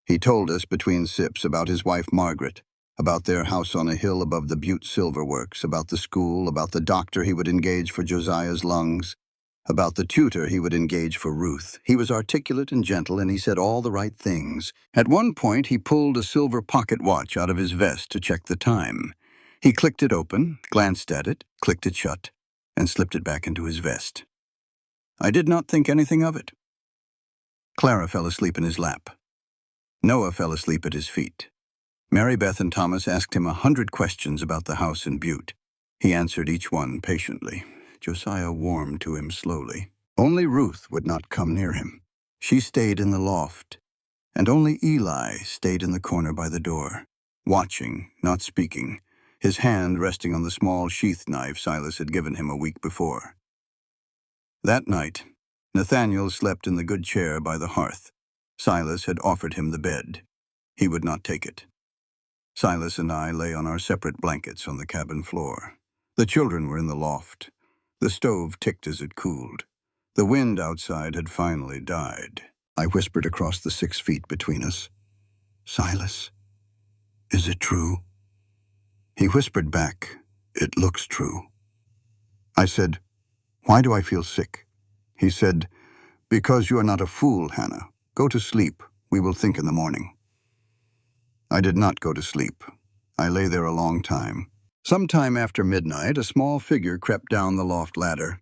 He told us between sips about his wife Margaret, about their house on a hill above the Butte Silver Works, about the school, about the doctor he would engage for Josiah's lungs, about the tutor he would engage for Ruth. He was articulate and gentle, and he said all the right things. At one point, he pulled a silver pocket watch out of his vest to check the time. He clicked it open, glanced at it, clicked it shut, and slipped it back into his vest. I did not think anything of it. Clara fell asleep in his lap. Noah fell asleep at his feet. Mary Beth and Thomas asked him 100 questions about the house in Butte. He answered each one patiently. Josiah warmed to him slowly. Only Ruth would not come near him. She stayed in the loft, and only Eli stayed in the corner by the door, watching, not speaking, his hand resting on the small sheath knife Silas had given him a week before. That night, Nathaniel slept in the good chair by the hearth. Silas had offered him the bed. He would not take it. Silas and I lay on our separate blankets on the cabin floor. The children were in the loft. The stove ticked as it cooled. The wind outside had finally died. I whispered across the 6 feet between us, "Silas, is it true?" He whispered back, "It looks true." I said, "Why do I feel sick?" He said, "Because you are not a fool, Hannah. Go to sleep. We will think in the morning." I did not go to sleep. I lay there a long time. Sometime after midnight, a small figure crept down the loft ladder.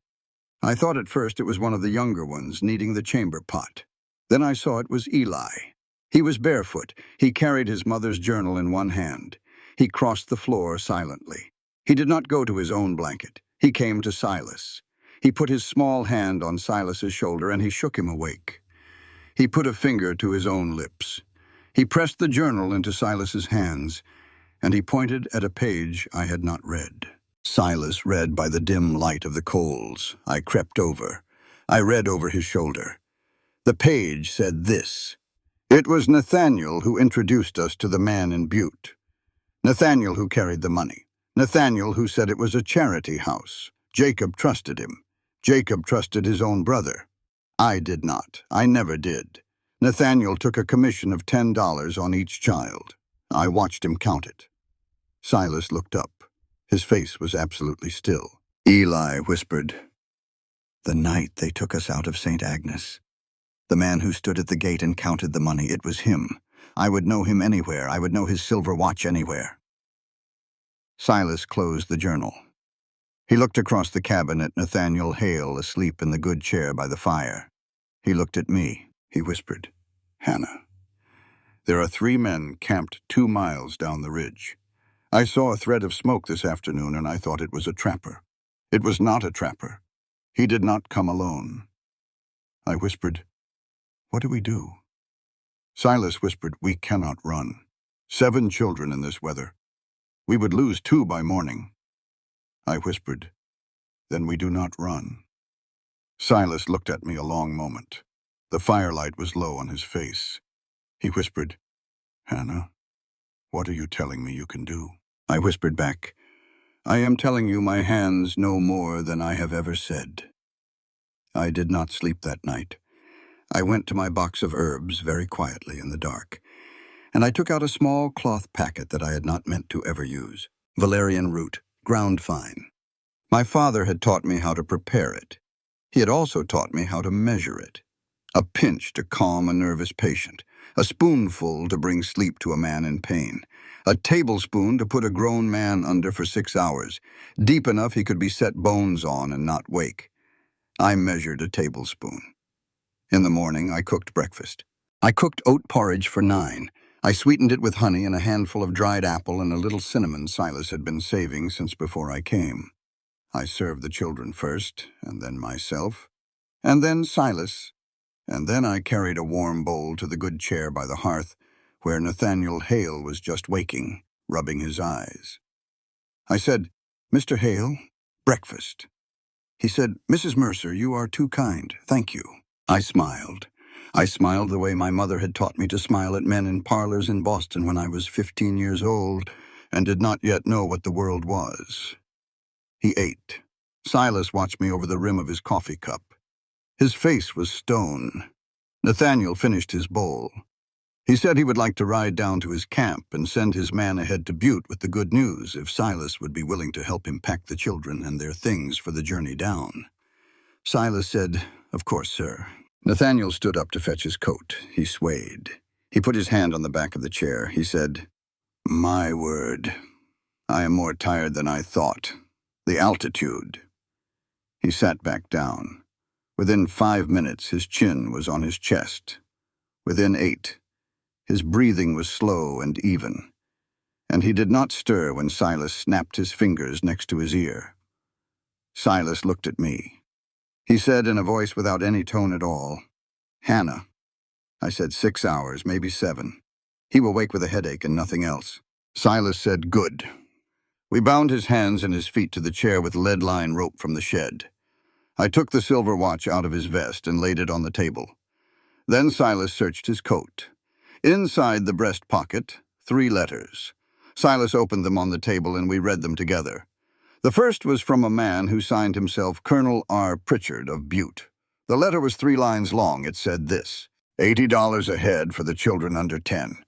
I thought at first it was one of the younger ones, kneading the chamber pot. Then I saw it was Eli. He was barefoot. He carried his mother's journal in one hand. He crossed the floor silently. He did not go to his own blanket. He came to Silas. He put his small hand on Silas's shoulder, and he shook him awake. He put a finger to his own lips. He pressed the journal into Silas's hands, and he pointed at a page I had not read. Silas read by the dim light of the coals. I crept over. I read over his shoulder. The page said this: "It was Nathaniel who introduced us to the man in Butte. Nathaniel who carried the money. Nathaniel who said it was a charity house. Jacob trusted him. Jacob trusted his own brother. I did not. I never did. Nathaniel took a commission of $10 on each child. I watched him count it. Silas looked up. His face was absolutely still. Eli whispered, "The night they took us out of St. Agnes. The man who stood at the gate and counted the money, it was him. I would know him anywhere. I would know his silver watch anywhere." Silas closed the journal. He looked across the cabin at Nathaniel Hale asleep in the good chair by the fire. He looked at me. He whispered, "Hannah, there are 3 men camped 2 miles down the ridge. I saw a thread of smoke this afternoon and I thought it was a trapper. It was not a trapper. He did not come alone." I whispered, "What do we do?" Silas whispered, "We cannot run. 7 children in this weather. We would lose 2 by morning." I whispered, "Then we do not run." Silas looked at me a long moment. The firelight was low on his face. He whispered, "Hannah, what are you telling me you can do?" I whispered back, "I am telling you my hands know more than I have ever said." I did not sleep that night. I went to my box of herbs very quietly in the dark, and I took out a small cloth packet that I had not meant to ever use. Valerian root, ground fine. My father had taught me how to prepare it. He had also taught me how to measure it. A pinch to calm a nervous patient, a spoonful to bring sleep to a man in pain, a tablespoon to put a grown man under for 6 hours, deep enough he could be set bones on and not wake. I measured a tablespoon. In the morning, I cooked breakfast. I cooked oat porridge for 9. I sweetened it with honey and a handful of dried apple and a little cinnamon Silas had been saving since before I came. I served the children first, and then myself, and then Silas, and then I carried a warm bowl to the good chair by the hearth, where Nathaniel Hale was just waking, rubbing his eyes. I said, "Mr. Hale, breakfast." He said, "Mrs. Mercer, you are too kind. Thank you." I smiled. I smiled the way my mother had taught me to smile at men in parlors in Boston when I was 15 years old and did not yet know what the world was. He ate. Silas watched me over the rim of his coffee cup. His face was stone. Nathaniel finished his bowl. He said he would like to ride down to his camp and send his man ahead to Butte with the good news if Silas would be willing to help him pack the children and their things for the journey down. Silas said, "Of course, sir." Nathaniel stood up to fetch his coat. He swayed. He put his hand on the back of the chair. He said, "My word, I am more tired than I thought. The altitude." He sat back down. Within 5 minutes, his chin was on his chest. Within 8, his breathing was slow and even, and he did not stir when Silas snapped his fingers next to his ear. Silas looked at me. He said in a voice without any tone at all, "Hannah." I said 6 hours, maybe 7. He will wake with a headache and nothing else. Silas said, "Good." We bound his hands and his feet to the chair with lead-line rope from the shed. I took the silver watch out of his vest and laid it on the table. Then Silas searched his coat. Inside the breast pocket, 3 letters. Silas opened them on the table and we read them together. The first was from a man who signed himself Colonel R. Pritchard of Butte. The letter was 3 lines long. It said this: $80 a head for the children under 10.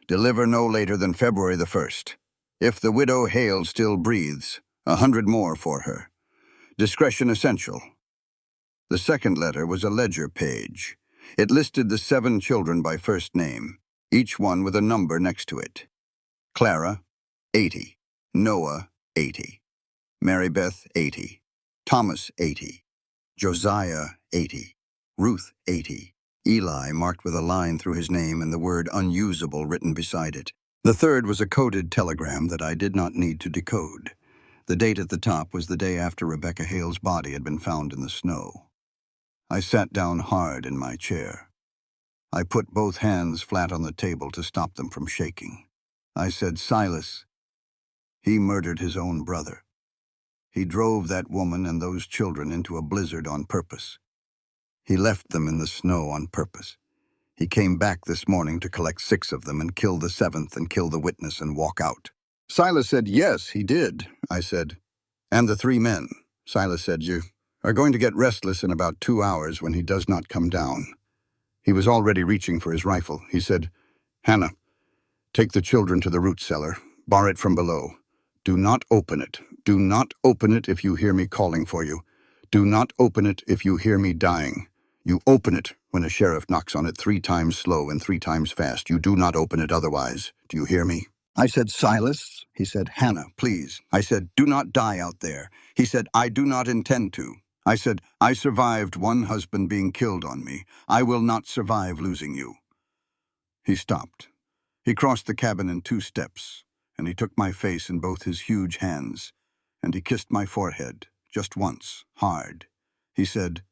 Deliver no later than February the 1st. If the widow Hale still breathes, 100 more for her. Discretion essential. The second letter was a ledger page. It listed the 7 children by first name, each one with a number next to it. Clara, 80. Noah, 80. Mary Beth, 80. Thomas, 80. Josiah, 80. Ruth, 80. Eli marked with a line through his name and the word unusable written beside it. The third was a coded telegram that I did not need to decode. The date at the top was the day after Rebecca Hale's body had been found in the snow. I sat down hard in my chair. I put both hands flat on the table to stop them from shaking. I said, "Silas, he murdered his own brother. He drove that woman and those children into a blizzard on purpose. He left them in the snow on purpose. He came back this morning to collect 6 of them and kill the 7th and kill the witness and walk out." Silas said, "Yes, he did." I said, "And the 3 men." Silas said, "You are going to get restless in about 2 hours when he does not come down." He was already reaching for his rifle. He said, "Hannah, Take the children to the root cellar. Bar it from below. Do not open it. Do not open it if you hear me calling for you. Do not open it if you hear me dying. You open it when a sheriff knocks on it 3 times slow and 3 times fast. You do not open it otherwise. Do you hear me? I said, Silas. He said, Hannah, please. I said, do not die out there. He said, I do not intend to. I said, I survived one husband being killed on me. I will not survive losing you. He stopped. He crossed the cabin in 2 steps, and he took my face in both his huge hands, and he kissed my forehead, just once, hard. He said,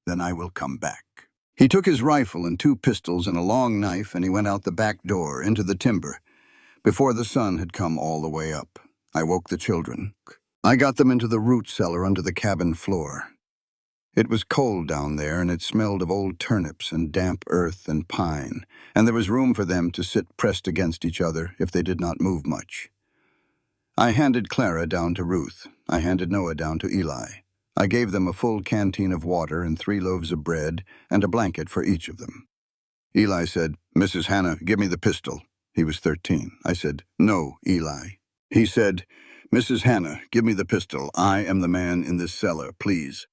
then I will come back. He took his rifle and 2 pistols and a long knife, and he went out the back door into the timber. Before the sun had come all the way up, I woke the children. I got them into the root cellar under the cabin floor. It was cold down there, and it smelled of old turnips and damp earth and pine, and there was room for them to sit pressed against each other if they did not move much. I handed Clara down to Ruth. I handed Noah down to Eli. I gave them a full canteen of water and 3 loaves of bread and a blanket for each of them. Eli said, Mrs. Hannah, give me the pistol. He was 13. I said, no, Eli. He said, Mrs. Hannah, give me the pistol. I am the man in this cellar, please.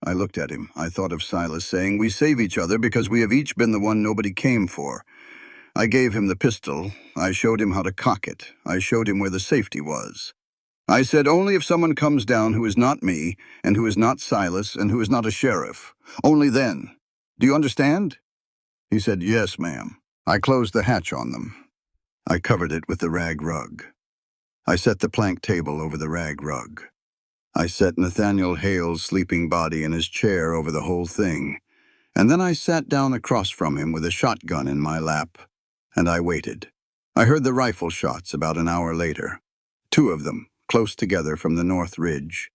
I looked at him. I thought of Silas saying, we save each other because we have each been the one nobody came for. I gave him the pistol. I showed him how to cock it. I showed him where the safety was. I said, only if someone comes down who is not me, and who is not Silas, and who is not a sheriff. Only then. Do you understand? He said, yes, ma'am. I closed the hatch on them. I covered it with the rag rug. I set the plank table over the rag rug. I set Nathaniel Hale's sleeping body in his chair over the whole thing, and then I sat down across from him with a shotgun in my lap, and I waited. I heard the rifle shots about an hour later, 2 of them, close together from the north ridge.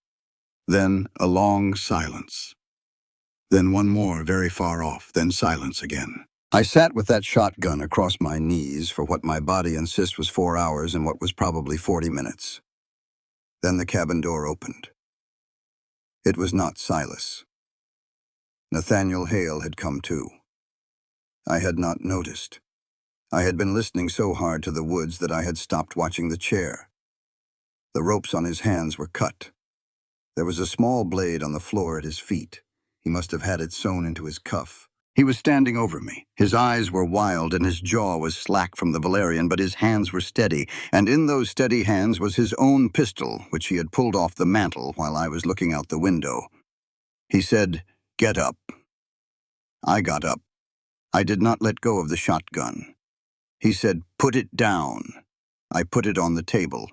Then a long silence. Then one more very far off, then silence again. I sat with that shotgun across my knees for what my body insists was 4 hours and what was probably 40 minutes. Then the cabin door opened. It was not Silas. Nathaniel Hale had come too. I had not noticed. I had been listening so hard to the woods that I had stopped watching the chair. The ropes on his hands were cut. There was a small blade on the floor at his feet. He must have had it sewn into his cuff. He was standing over me. His eyes were wild and his jaw was slack from the valerian, but his hands were steady, and in those steady hands was his own pistol, which he had pulled off the mantel while I was looking out the window. He said, get up. I got up. I did not let go of the shotgun. He said, put it down. I put it on the table.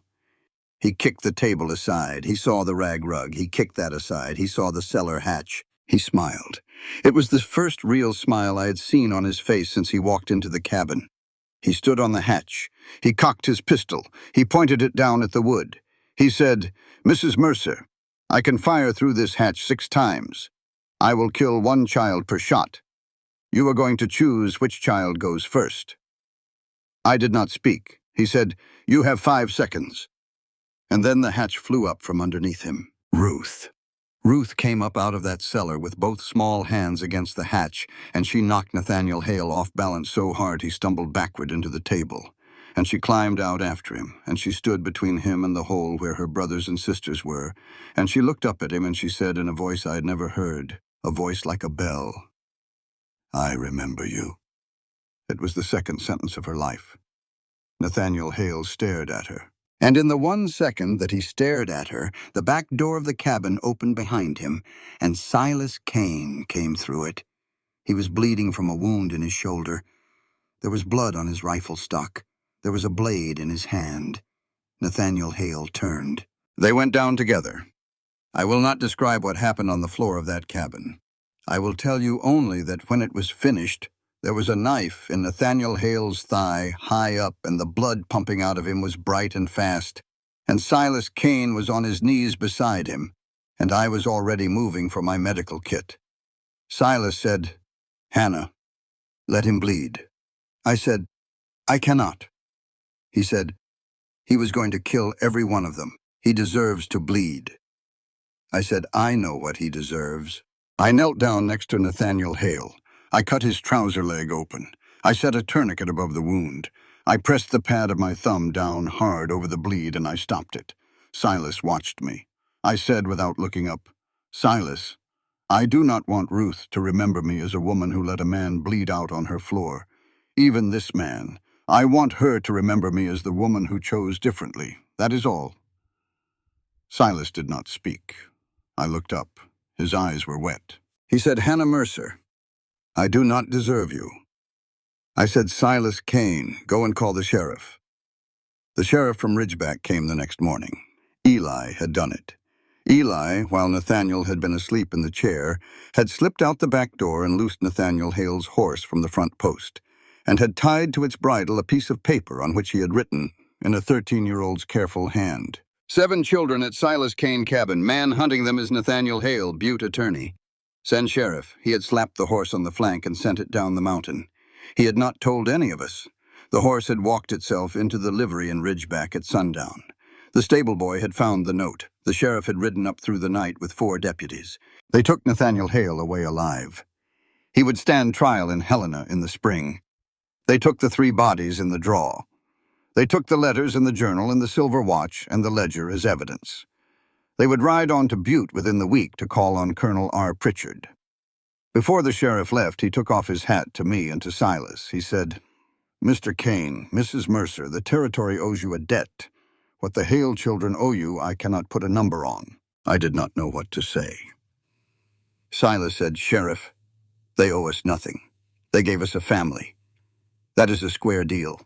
He kicked the table aside. He saw the rag rug. He kicked that aside. He saw the cellar hatch. He smiled. It was the first real smile I had seen on his face since he walked into the cabin. He stood on the hatch. He cocked his pistol. He pointed it down at the wood. He said, Mrs. Mercer, I can fire through this hatch 6 times. I will kill 1 child per shot. You are going to choose which child goes first. I did not speak. He said, you have 5 seconds. And then the hatch flew up from underneath him. Ruth. Ruth came up out of that cellar with both small hands against the hatch, and she knocked Nathaniel Hale off balance so hard he stumbled backward into the table. And she climbed out after him, and she stood between him and the hole where her brothers and sisters were, and she looked up at him and she said in a voice I had never heard, a voice like a bell, I remember you. It was the second sentence of her life. Nathaniel Hale stared at her. And in the 1 second that he stared at her, the back door of the cabin opened behind him, and Silas Kane came through it. He was bleeding from a wound in his shoulder. There was blood on his rifle stock. There was a blade in his hand. Nathaniel Hale turned. They went down together. I will not describe what happened on the floor of that cabin. I will tell you only that when it was finished, there was a knife in Nathaniel Hale's thigh, high up, and the blood pumping out of him was bright and fast, and Silas Kane was on his knees beside him, and I was already moving for my medical kit. Silas said, Hannah, let him bleed. I said, I cannot. He said, he was going to kill every one of them. He deserves to bleed. I said, I know what he deserves. I knelt down next to Nathaniel Hale. I cut his trouser leg open. I set a tourniquet above the wound. I pressed the pad of my thumb down hard over the bleed and I stopped it. Silas watched me. I said without looking up, "Silas, I do not want Ruth to remember me as a woman who let a man bleed out on her floor. Even this man. I want her to remember me as the woman who chose differently. That is all." Silas did not speak. I looked up. His eyes were wet. He said, "Hannah Mercer, I do not deserve you." I said, "Silas Kane, go and call the sheriff." The sheriff from Ridgeback came the next morning. Eli had done it. Eli, while Nathaniel had been asleep in the chair, had slipped out the back door and loosed Nathaniel Hale's horse from the front post, and had tied to its bridle a piece of paper on which he had written, in a 13-year-old's careful hand, "7 children at Silas Kane cabin. Man hunting them is Nathaniel Hale, Butte attorney. Send sheriff." He had slapped the horse on the flank and sent it down the mountain. He had not told any of us. The horse had walked itself into the livery in Ridgeback at sundown. The stable boy had found the note. The sheriff had ridden up through the night with 4 deputies. They took Nathaniel Hale away alive. He would stand trial in Helena in the spring. They took the 3 bodies in the draw. They took the letters and the journal and the silver watch and the ledger as evidence. They would ride on to Butte within the week to call on Colonel R. Pritchard. Before the sheriff left, he took off his hat to me and to Silas. He said, "Mr. Kane, Mrs. Mercer, the territory owes you a debt. What the Hale children owe you, I cannot put a number on." I did not know what to say. Silas said, "Sheriff, they owe us nothing. They gave us a family. That is a square deal."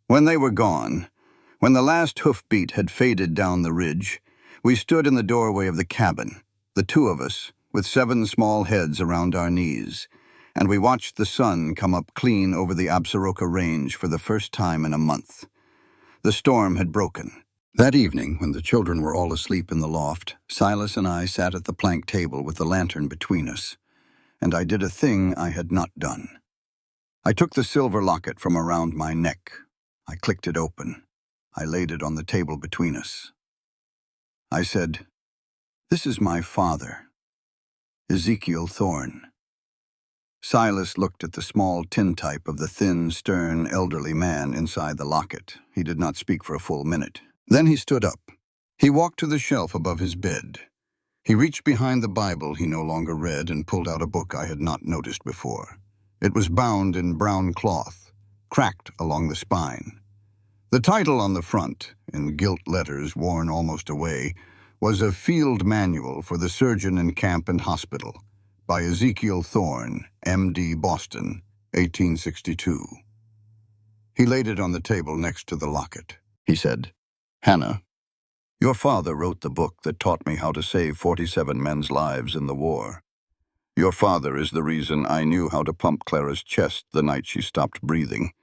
When they were gone, when the last hoofbeat had faded down the ridge, we stood in the doorway of the cabin, the 2 of us, with 7 small heads around our knees, and we watched the sun come up clean over the Absaroka Range for the first time in a month. The storm had broken. That evening, when the children were all asleep in the loft, Silas and I sat at the plank table with the lantern between us, and I did a thing I had not done. I took the silver locket from around my neck. I clicked it open. I laid it on the table between us. I said, "This is my father, Ezekiel Thorne." Silas looked at the small tintype of the thin, stern, elderly man inside the locket. He did not speak for a full minute. Then he stood up. He walked to the shelf above his bed. He reached behind the Bible he no longer read and pulled out a book I had not noticed before. It was bound in brown cloth, cracked along the spine. The title on the front, in gilt letters worn almost away, was A Field Manual for the Surgeon in Camp and Hospital, by Ezekiel Thorne, M.D., Boston, 1862. He laid it on the table next to the locket. He said, "Hannah, your father wrote the book that taught me how to save 47 men's lives in the war. Your father is the reason I knew how to pump Clara's chest the night she stopped breathing.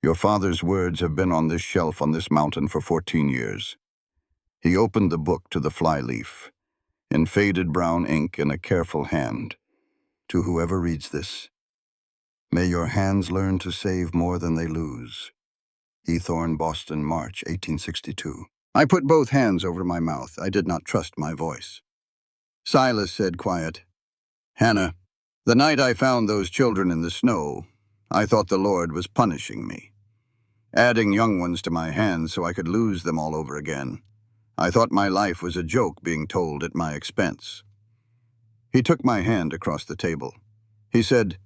Your father's words have been on this shelf on this mountain for 14 years. He opened the book to the flyleaf, in faded brown ink in a careful hand. To whoever reads this, may your hands learn to save more than they lose. E. Thorne, Boston, March, 1862. I put both hands over my mouth. I did not trust my voice. Silas said quiet, "Hannah, the night I found those children in the snow, I thought the Lord was punishing me, adding young ones to my hands so I could lose them all over again. I thought my life was a joke being told at my expense." He took my hand across the table. He said,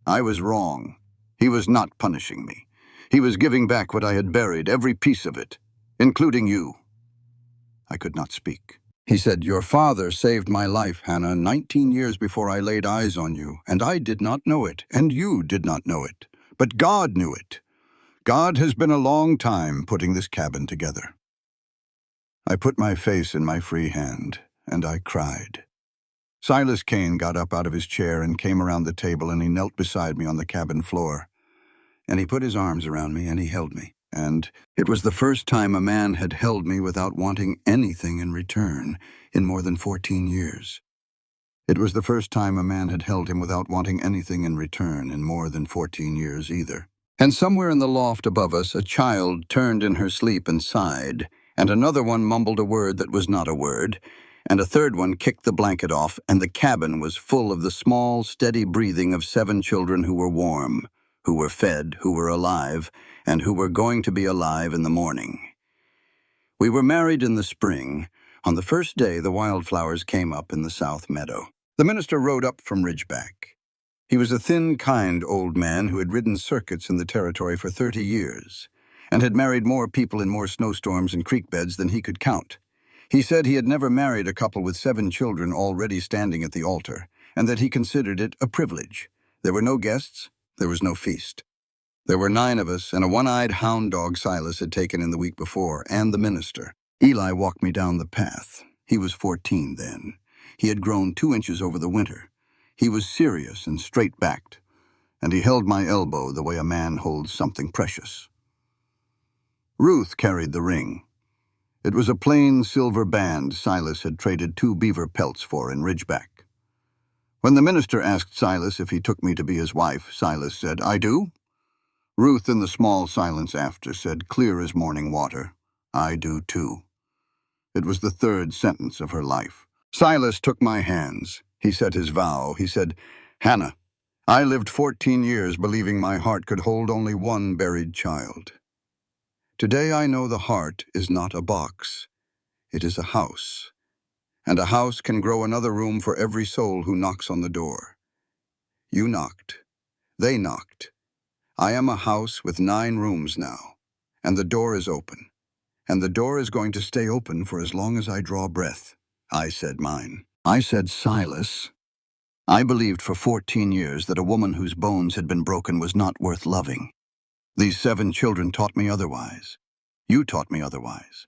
"I was wrong. He was not punishing me. He was giving back what I had buried, every piece of it, including you." I could not speak. He said, "Your father saved my life, Hannah, 19 years before I laid eyes on you, and I did not know it, and you did not know it. But God knew it. God has been a long time putting this cabin together." I put my face in my free hand, and I cried. Silas Kane got up out of his chair and came around the table, and he knelt beside me on the cabin floor. And he put his arms around me, and he held me. And it was the first time a man had held me without wanting anything in return in more than 14 years. It was the first time a man had held him without wanting anything in return in more than 14 years either. And somewhere in the loft above us, a child turned in her sleep and sighed, and another one mumbled a word that was not a word, and a third one kicked the blanket off, and the cabin was full of the small, steady breathing of 7 children who were warm, who were fed, who were alive, and who were going to be alive in the morning. We were married in the spring. On the first day, the wildflowers came up in the south meadow. The minister rode up from Ridgeback. He was a thin, kind old man who had ridden circuits in the territory for 30 years and had married more people in more snowstorms and creek beds than he could count. He said he had never married a couple with 7 children already standing at the altar, and that he considered it a privilege. There were no guests, there was no feast. There were 9 of us, and a one-eyed hound dog Silas had taken in the week before, and the minister. Eli walked me down the path. He was 14 then. He had grown 2 inches over the winter. He was serious and straight-backed, and he held my elbow the way a man holds something precious. Ruth carried the ring. It was a plain silver band Silas had traded 2 beaver pelts for in Ridgeback. When the minister asked Silas if he took me to be his wife, Silas said, "I do." Ruth, in the small silence after, said, clear as morning water, "I do too." It was the 3rd sentence of her life. Silas took my hands. He said his vow. He said, "Hannah, I lived 14 years believing my heart could hold only one buried child. Today I know the heart is not a box. It is a house. And a house can grow another room for every soul who knocks on the door. You knocked. They knocked. I am a house with 9 rooms now, and the door is open. And the door is going to stay open for as long as I draw breath." I said mine. I said, "Silas, I believed for 14 years that a woman whose bones had been broken was not worth loving. These 7 children taught me otherwise. You taught me otherwise.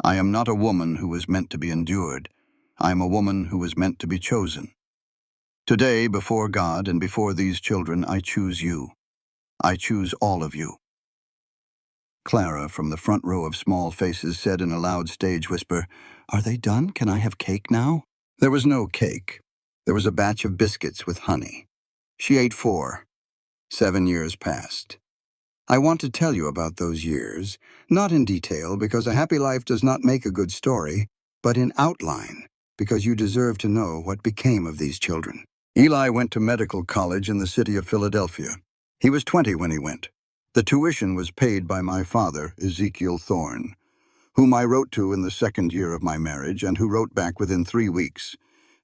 I am not a woman who was meant to be endured. I am a woman who was meant to be chosen. Today, before God and before these children, I choose you. I choose all of you." Clara, from the front row of small faces, said in a loud stage whisper, "Are they done? Can I have cake now?" There was no cake. There was a batch of biscuits with honey. She ate 4. 7 years passed. I want to tell you about those years, not in detail because a happy life does not make a good story, but in outline because you deserve to know what became of these children. Eli went to medical college in the city of Philadelphia. He was 20 when he went. The tuition was paid by my father, Ezekiel Thorne, whom I wrote to in the 2nd year of my marriage and who wrote back within 3 weeks,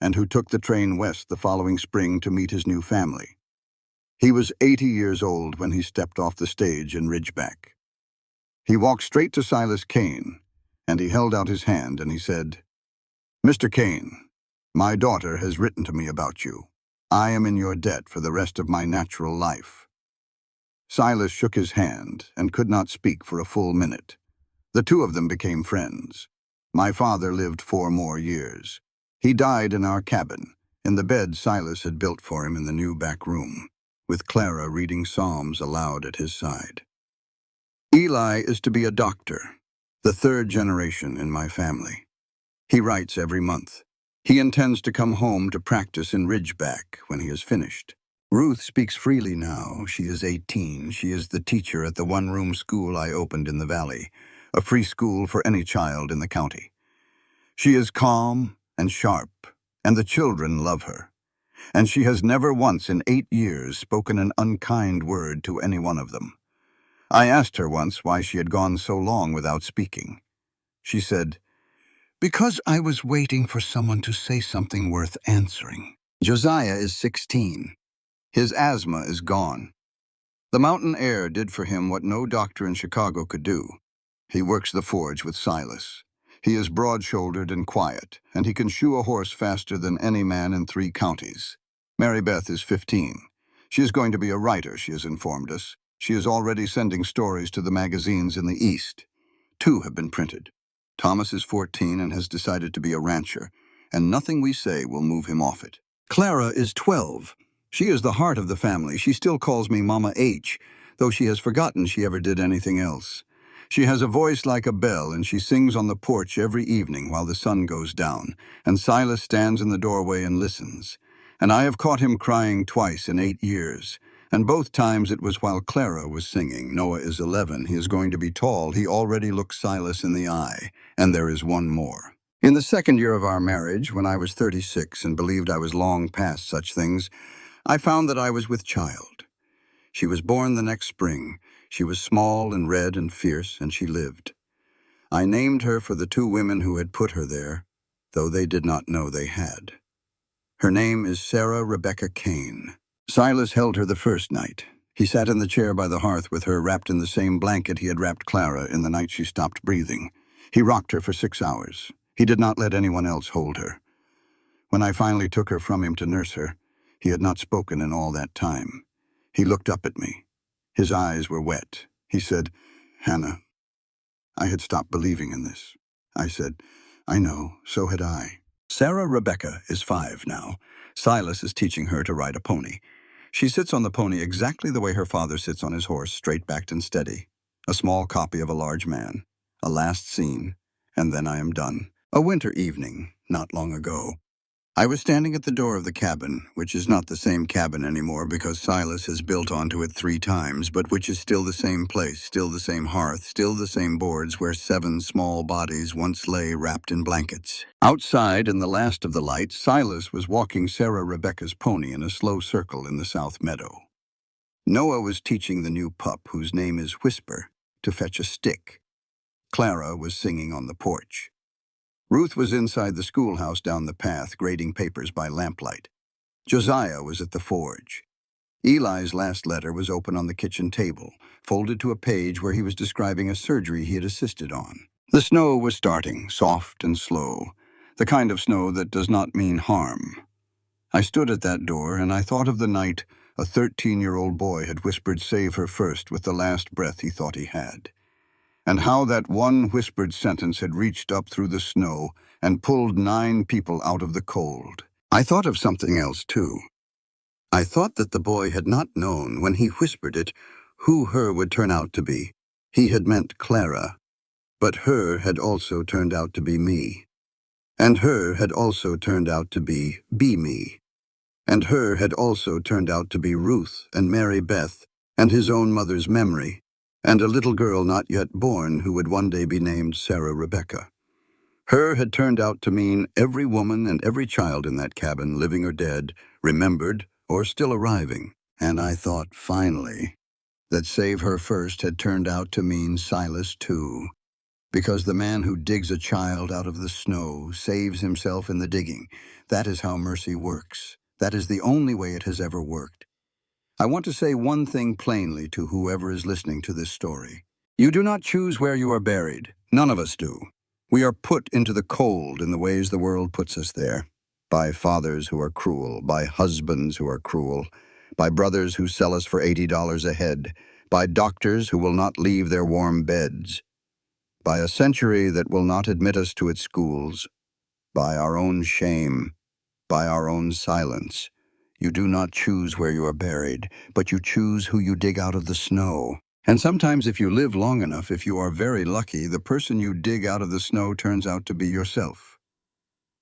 and who took the train west the following spring to meet his new family. He was 80 years old when he stepped off the stage in Ridgeback. He walked straight to Silas Kane, and he held out his hand and he said, "Mr. Kane, my daughter has written to me about you. I am in your debt for the rest of my natural life." Silas shook his hand and could not speak for a full minute. The 2 of them became friends. My father lived 4 more years. He died in our cabin, in the bed Silas had built for him in the new back room, with Clara reading Psalms aloud at his side. Eli is to be a doctor, the 3rd generation in my family. He writes every month. He intends to come home to practice in Ridgeback when he is finished. Ruth speaks freely now. She is 18. She is the teacher at the one-room school I opened in the valley, a free school for any child in the county. She is calm and sharp, and the children love her. And she has never once in 8 years spoken an unkind word to any one of them. I asked her once why she had gone so long without speaking. She said, "Because I was waiting for someone to say something worth answering." Josiah is 16. His asthma is gone. The mountain air did for him what no doctor in Chicago could do. He works the forge with Silas. He is broad-shouldered and quiet, and he can shoe a horse faster than any man in 3 counties. Mary Beth is 15. She is going to be a writer, she has informed us. She is already sending stories to the magazines in the East. 2 have been printed. Thomas is 14 and has decided to be a rancher, and nothing we say will move him off it. Clara is 12. She is the heart of the family. She still calls me Mama H, though she has forgotten she ever did anything else. She has a voice like a bell, and she sings on the porch every evening while the sun goes down, and Silas stands in the doorway and listens. And I have caught him crying twice in 8 years, and both times it was while Clara was singing. Noah is 11. He is going to be tall. He already looks Silas in the eye, and there is one more. In the 2nd year of our marriage, when I was 36 and believed I was long past such things, I found that I was with child. She was born the next spring. She was small and red and fierce, and she lived. I named her for the two women who had put her there, though they did not know they had. Her name is Sarah Rebecca Kane. Silas held her the first night. He sat in the chair by the hearth with her, wrapped in the same blanket he had wrapped Clara in the night she stopped breathing. He rocked her for 6 hours. He did not let anyone else hold her. When I finally took her from him to nurse her, he had not spoken in all that time. He looked up at me. His eyes were wet. He said, "Hannah." I had stopped believing in this. I said, "I know, so had I." Sarah Rebecca is 5 now. Silas is teaching her to ride a pony. She sits on the pony exactly the way her father sits on his horse, straight-backed and steady. A small copy of a large man. A last scene, and then I am done. A winter evening, not long ago. I was standing at the door of the cabin, which is not the same cabin anymore because Silas has built onto it 3 times, but which is still the same place, still the same hearth, still the same boards where 7 small bodies once lay wrapped in blankets. Outside, in the last of the light, Silas was walking Sarah Rebecca's pony in a slow circle in the south meadow. Noah was teaching the new pup, whose name is Whisper, to fetch a stick. Clara was singing on the porch. Ruth was inside the schoolhouse down the path, grading papers by lamplight. Josiah was at the forge. Eli's last letter was open on the kitchen table, folded to a page where he was describing a surgery he had assisted on. The snow was starting, soft and slow, the kind of snow that does not mean harm. I stood at that door, and I thought of the night a 13-year-old boy had whispered "Save her first" with the last breath he thought he had, and how that one whispered sentence had reached up through the snow and pulled 9 people out of the cold. I thought of something else, too. I thought that the boy had not known, when he whispered it, who her would turn out to be. He had meant Clara, but her had also turned out to be me. And her had also turned out to be me. And her had also turned out to be Ruth and Mary Beth and his own mother's memory, and a little girl not yet born who would one day be named Sarah Rebecca. Her had turned out to mean every woman and every child in that cabin, living or dead, remembered or still arriving. And I thought, finally, that Save Her First had turned out to mean Silas too. Because the man who digs a child out of the snow saves himself in the digging. That is how mercy works. That is the only way it has ever worked. I want to say one thing plainly to whoever is listening to this story. You do not choose where you are buried. None of us do. We are put into the cold in the ways the world puts us there. By fathers who are cruel, by husbands who are cruel, by brothers who sell us for $80 a head, by doctors who will not leave their warm beds, by a century that will not admit us to its schools, by our own shame, by our own silence. You do not choose where you are buried, but you choose who you dig out of the snow. And sometimes if you live long enough, if you are very lucky, the person you dig out of the snow turns out to be yourself.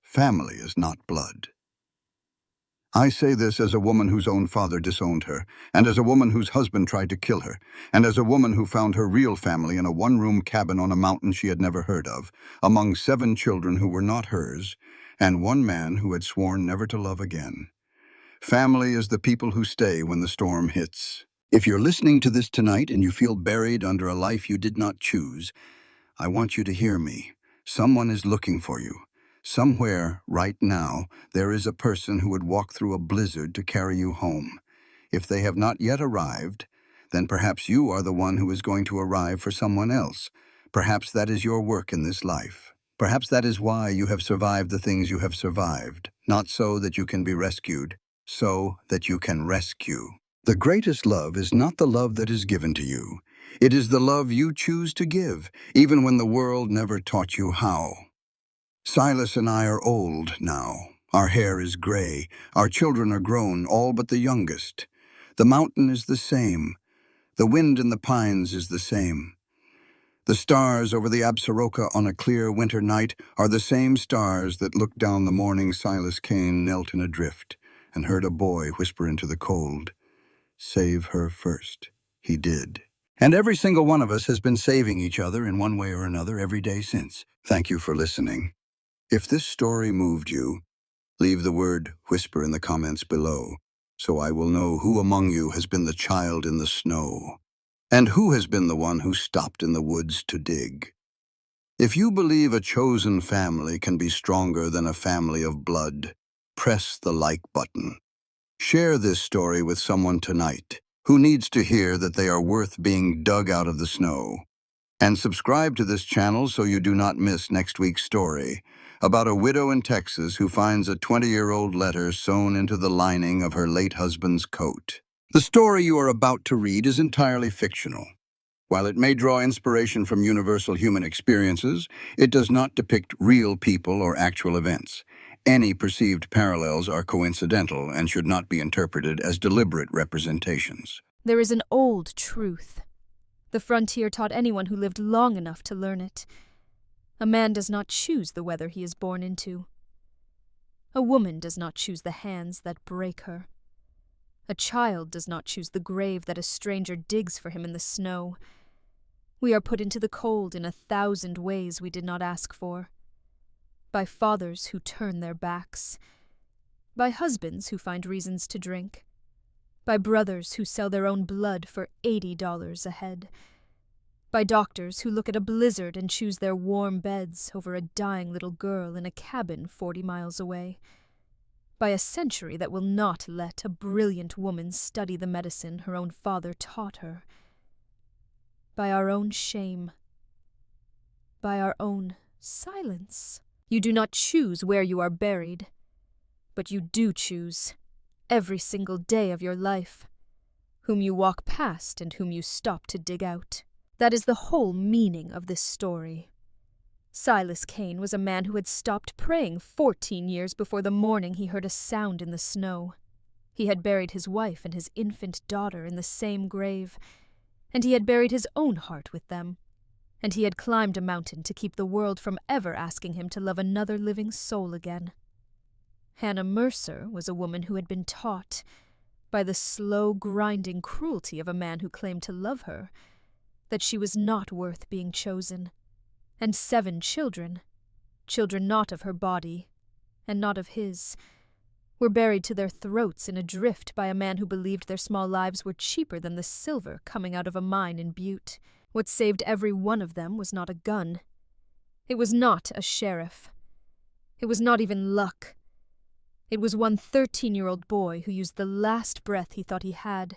Family is not blood. I say this as a woman whose own father disowned her, and as a woman whose husband tried to kill her, and as a woman who found her real family in a one-room cabin on a mountain she had never heard of, among 7 children who were not hers, and one man who had sworn never to love again. Family is the people who stay when the storm hits. If you're listening to this tonight and you feel buried under a life you did not choose, I want you to hear me. Someone is looking for you. Somewhere, right now, there is a person who would walk through a blizzard to carry you home. If they have not yet arrived, then perhaps you are the one who is going to arrive for someone else. Perhaps that is your work in this life. Perhaps that is why you have survived the things you have survived, not so that you can be rescued, so that you can rescue. The greatest love is not the love that is given to you. It is the love you choose to give, even when the world never taught you how. Silas and I are old now. Our hair is gray. Our children are grown, all but the youngest. The mountain is the same. The wind in the pines is the same. The stars over the Absaroka on a clear winter night are the same stars that looked down the morning Silas Kane knelt in a drift and heard a boy whisper into the cold, "Save her first." He did. And every single one of us has been saving each other in one way or another every day since. Thank you for listening. If this story moved you, leave the word "whisper" in the comments below, so I will know who among you has been the child in the snow. And who has been the one who stopped in the woods to dig? If you believe a chosen family can be stronger than a family of blood, press the like button. Share this story with someone tonight who needs to hear that they are worth being dug out of the snow. And subscribe to this channel so you do not miss next week's story about a widow in Texas who finds a 20-year-old letter sewn into the lining of her late husband's coat. The story you are about to read is entirely fictional. While it may draw inspiration from universal human experiences, it does not depict real people or actual events. Any perceived parallels are coincidental and should not be interpreted as deliberate representations. There is an old truth. The frontier taught anyone who lived long enough to learn it. A man does not choose the weather he is born into. A woman does not choose the hands that break her. A child does not choose the grave that a stranger digs for him in the snow. We are put into the cold in 1,000 ways we did not ask for. By fathers who turn their backs. By husbands who find reasons to drink. By brothers who sell their own blood for $80 a head. By doctors who look at a blizzard and choose their warm beds over a dying little girl in a cabin 40 miles away. By a century that will not let a brilliant woman study the medicine her own father taught her. By our own shame. By our own silence. You do not choose where you are buried, but you do choose, every single day of your life, whom you walk past and whom you stop to dig out. That is the whole meaning of this story. Silas Kane was a man who had stopped praying 14 years before the morning he heard a sound in the snow. He had buried his wife and his infant daughter in the same grave, and he had buried his own heart with them, and he had climbed a mountain to keep the world from ever asking him to love another living soul again. Hannah Mercer was a woman who had been taught, by the slow, grinding cruelty of a man who claimed to love her, that she was not worth being chosen. And 7 children, children not of her body, and not of his, were buried to their throats in a drift by a man who believed their small lives were cheaper than the silver coming out of a mine in Butte. What saved every one of them was not a gun. It was not a sheriff. It was not even luck. It was one 13-year-old boy who used the last breath he thought he had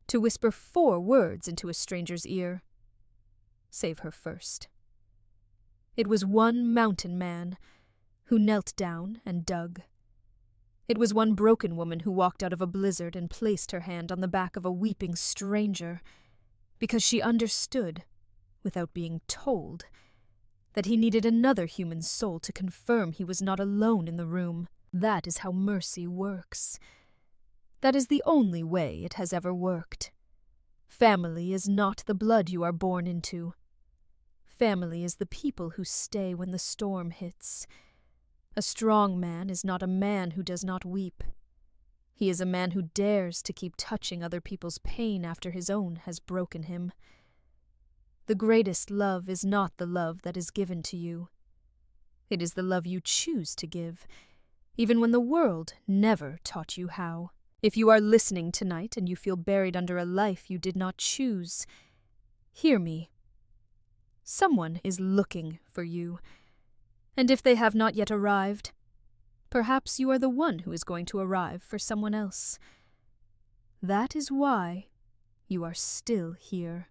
to whisper 4 words into a stranger's ear. Save her first. It was one mountain man who knelt down and dug. It was one broken woman who walked out of a blizzard and placed her hand on the back of a weeping stranger because she understood, without being told, that he needed another human soul to confirm he was not alone in the room. That is how mercy works. That is the only way it has ever worked. Family is not the blood you are born into. Family is the people who stay when the storm hits. A strong man is not a man who does not weep. He is a man who dares to keep touching other people's pain after his own has broken him. The greatest love is not the love that is given to you. It is the love you choose to give, even when the world never taught you how. If you are listening tonight and you feel buried under a life you did not choose, hear me. Someone is looking for you, and if they have not yet arrived, perhaps you are the one who is going to arrive for someone else. That is why you are still here.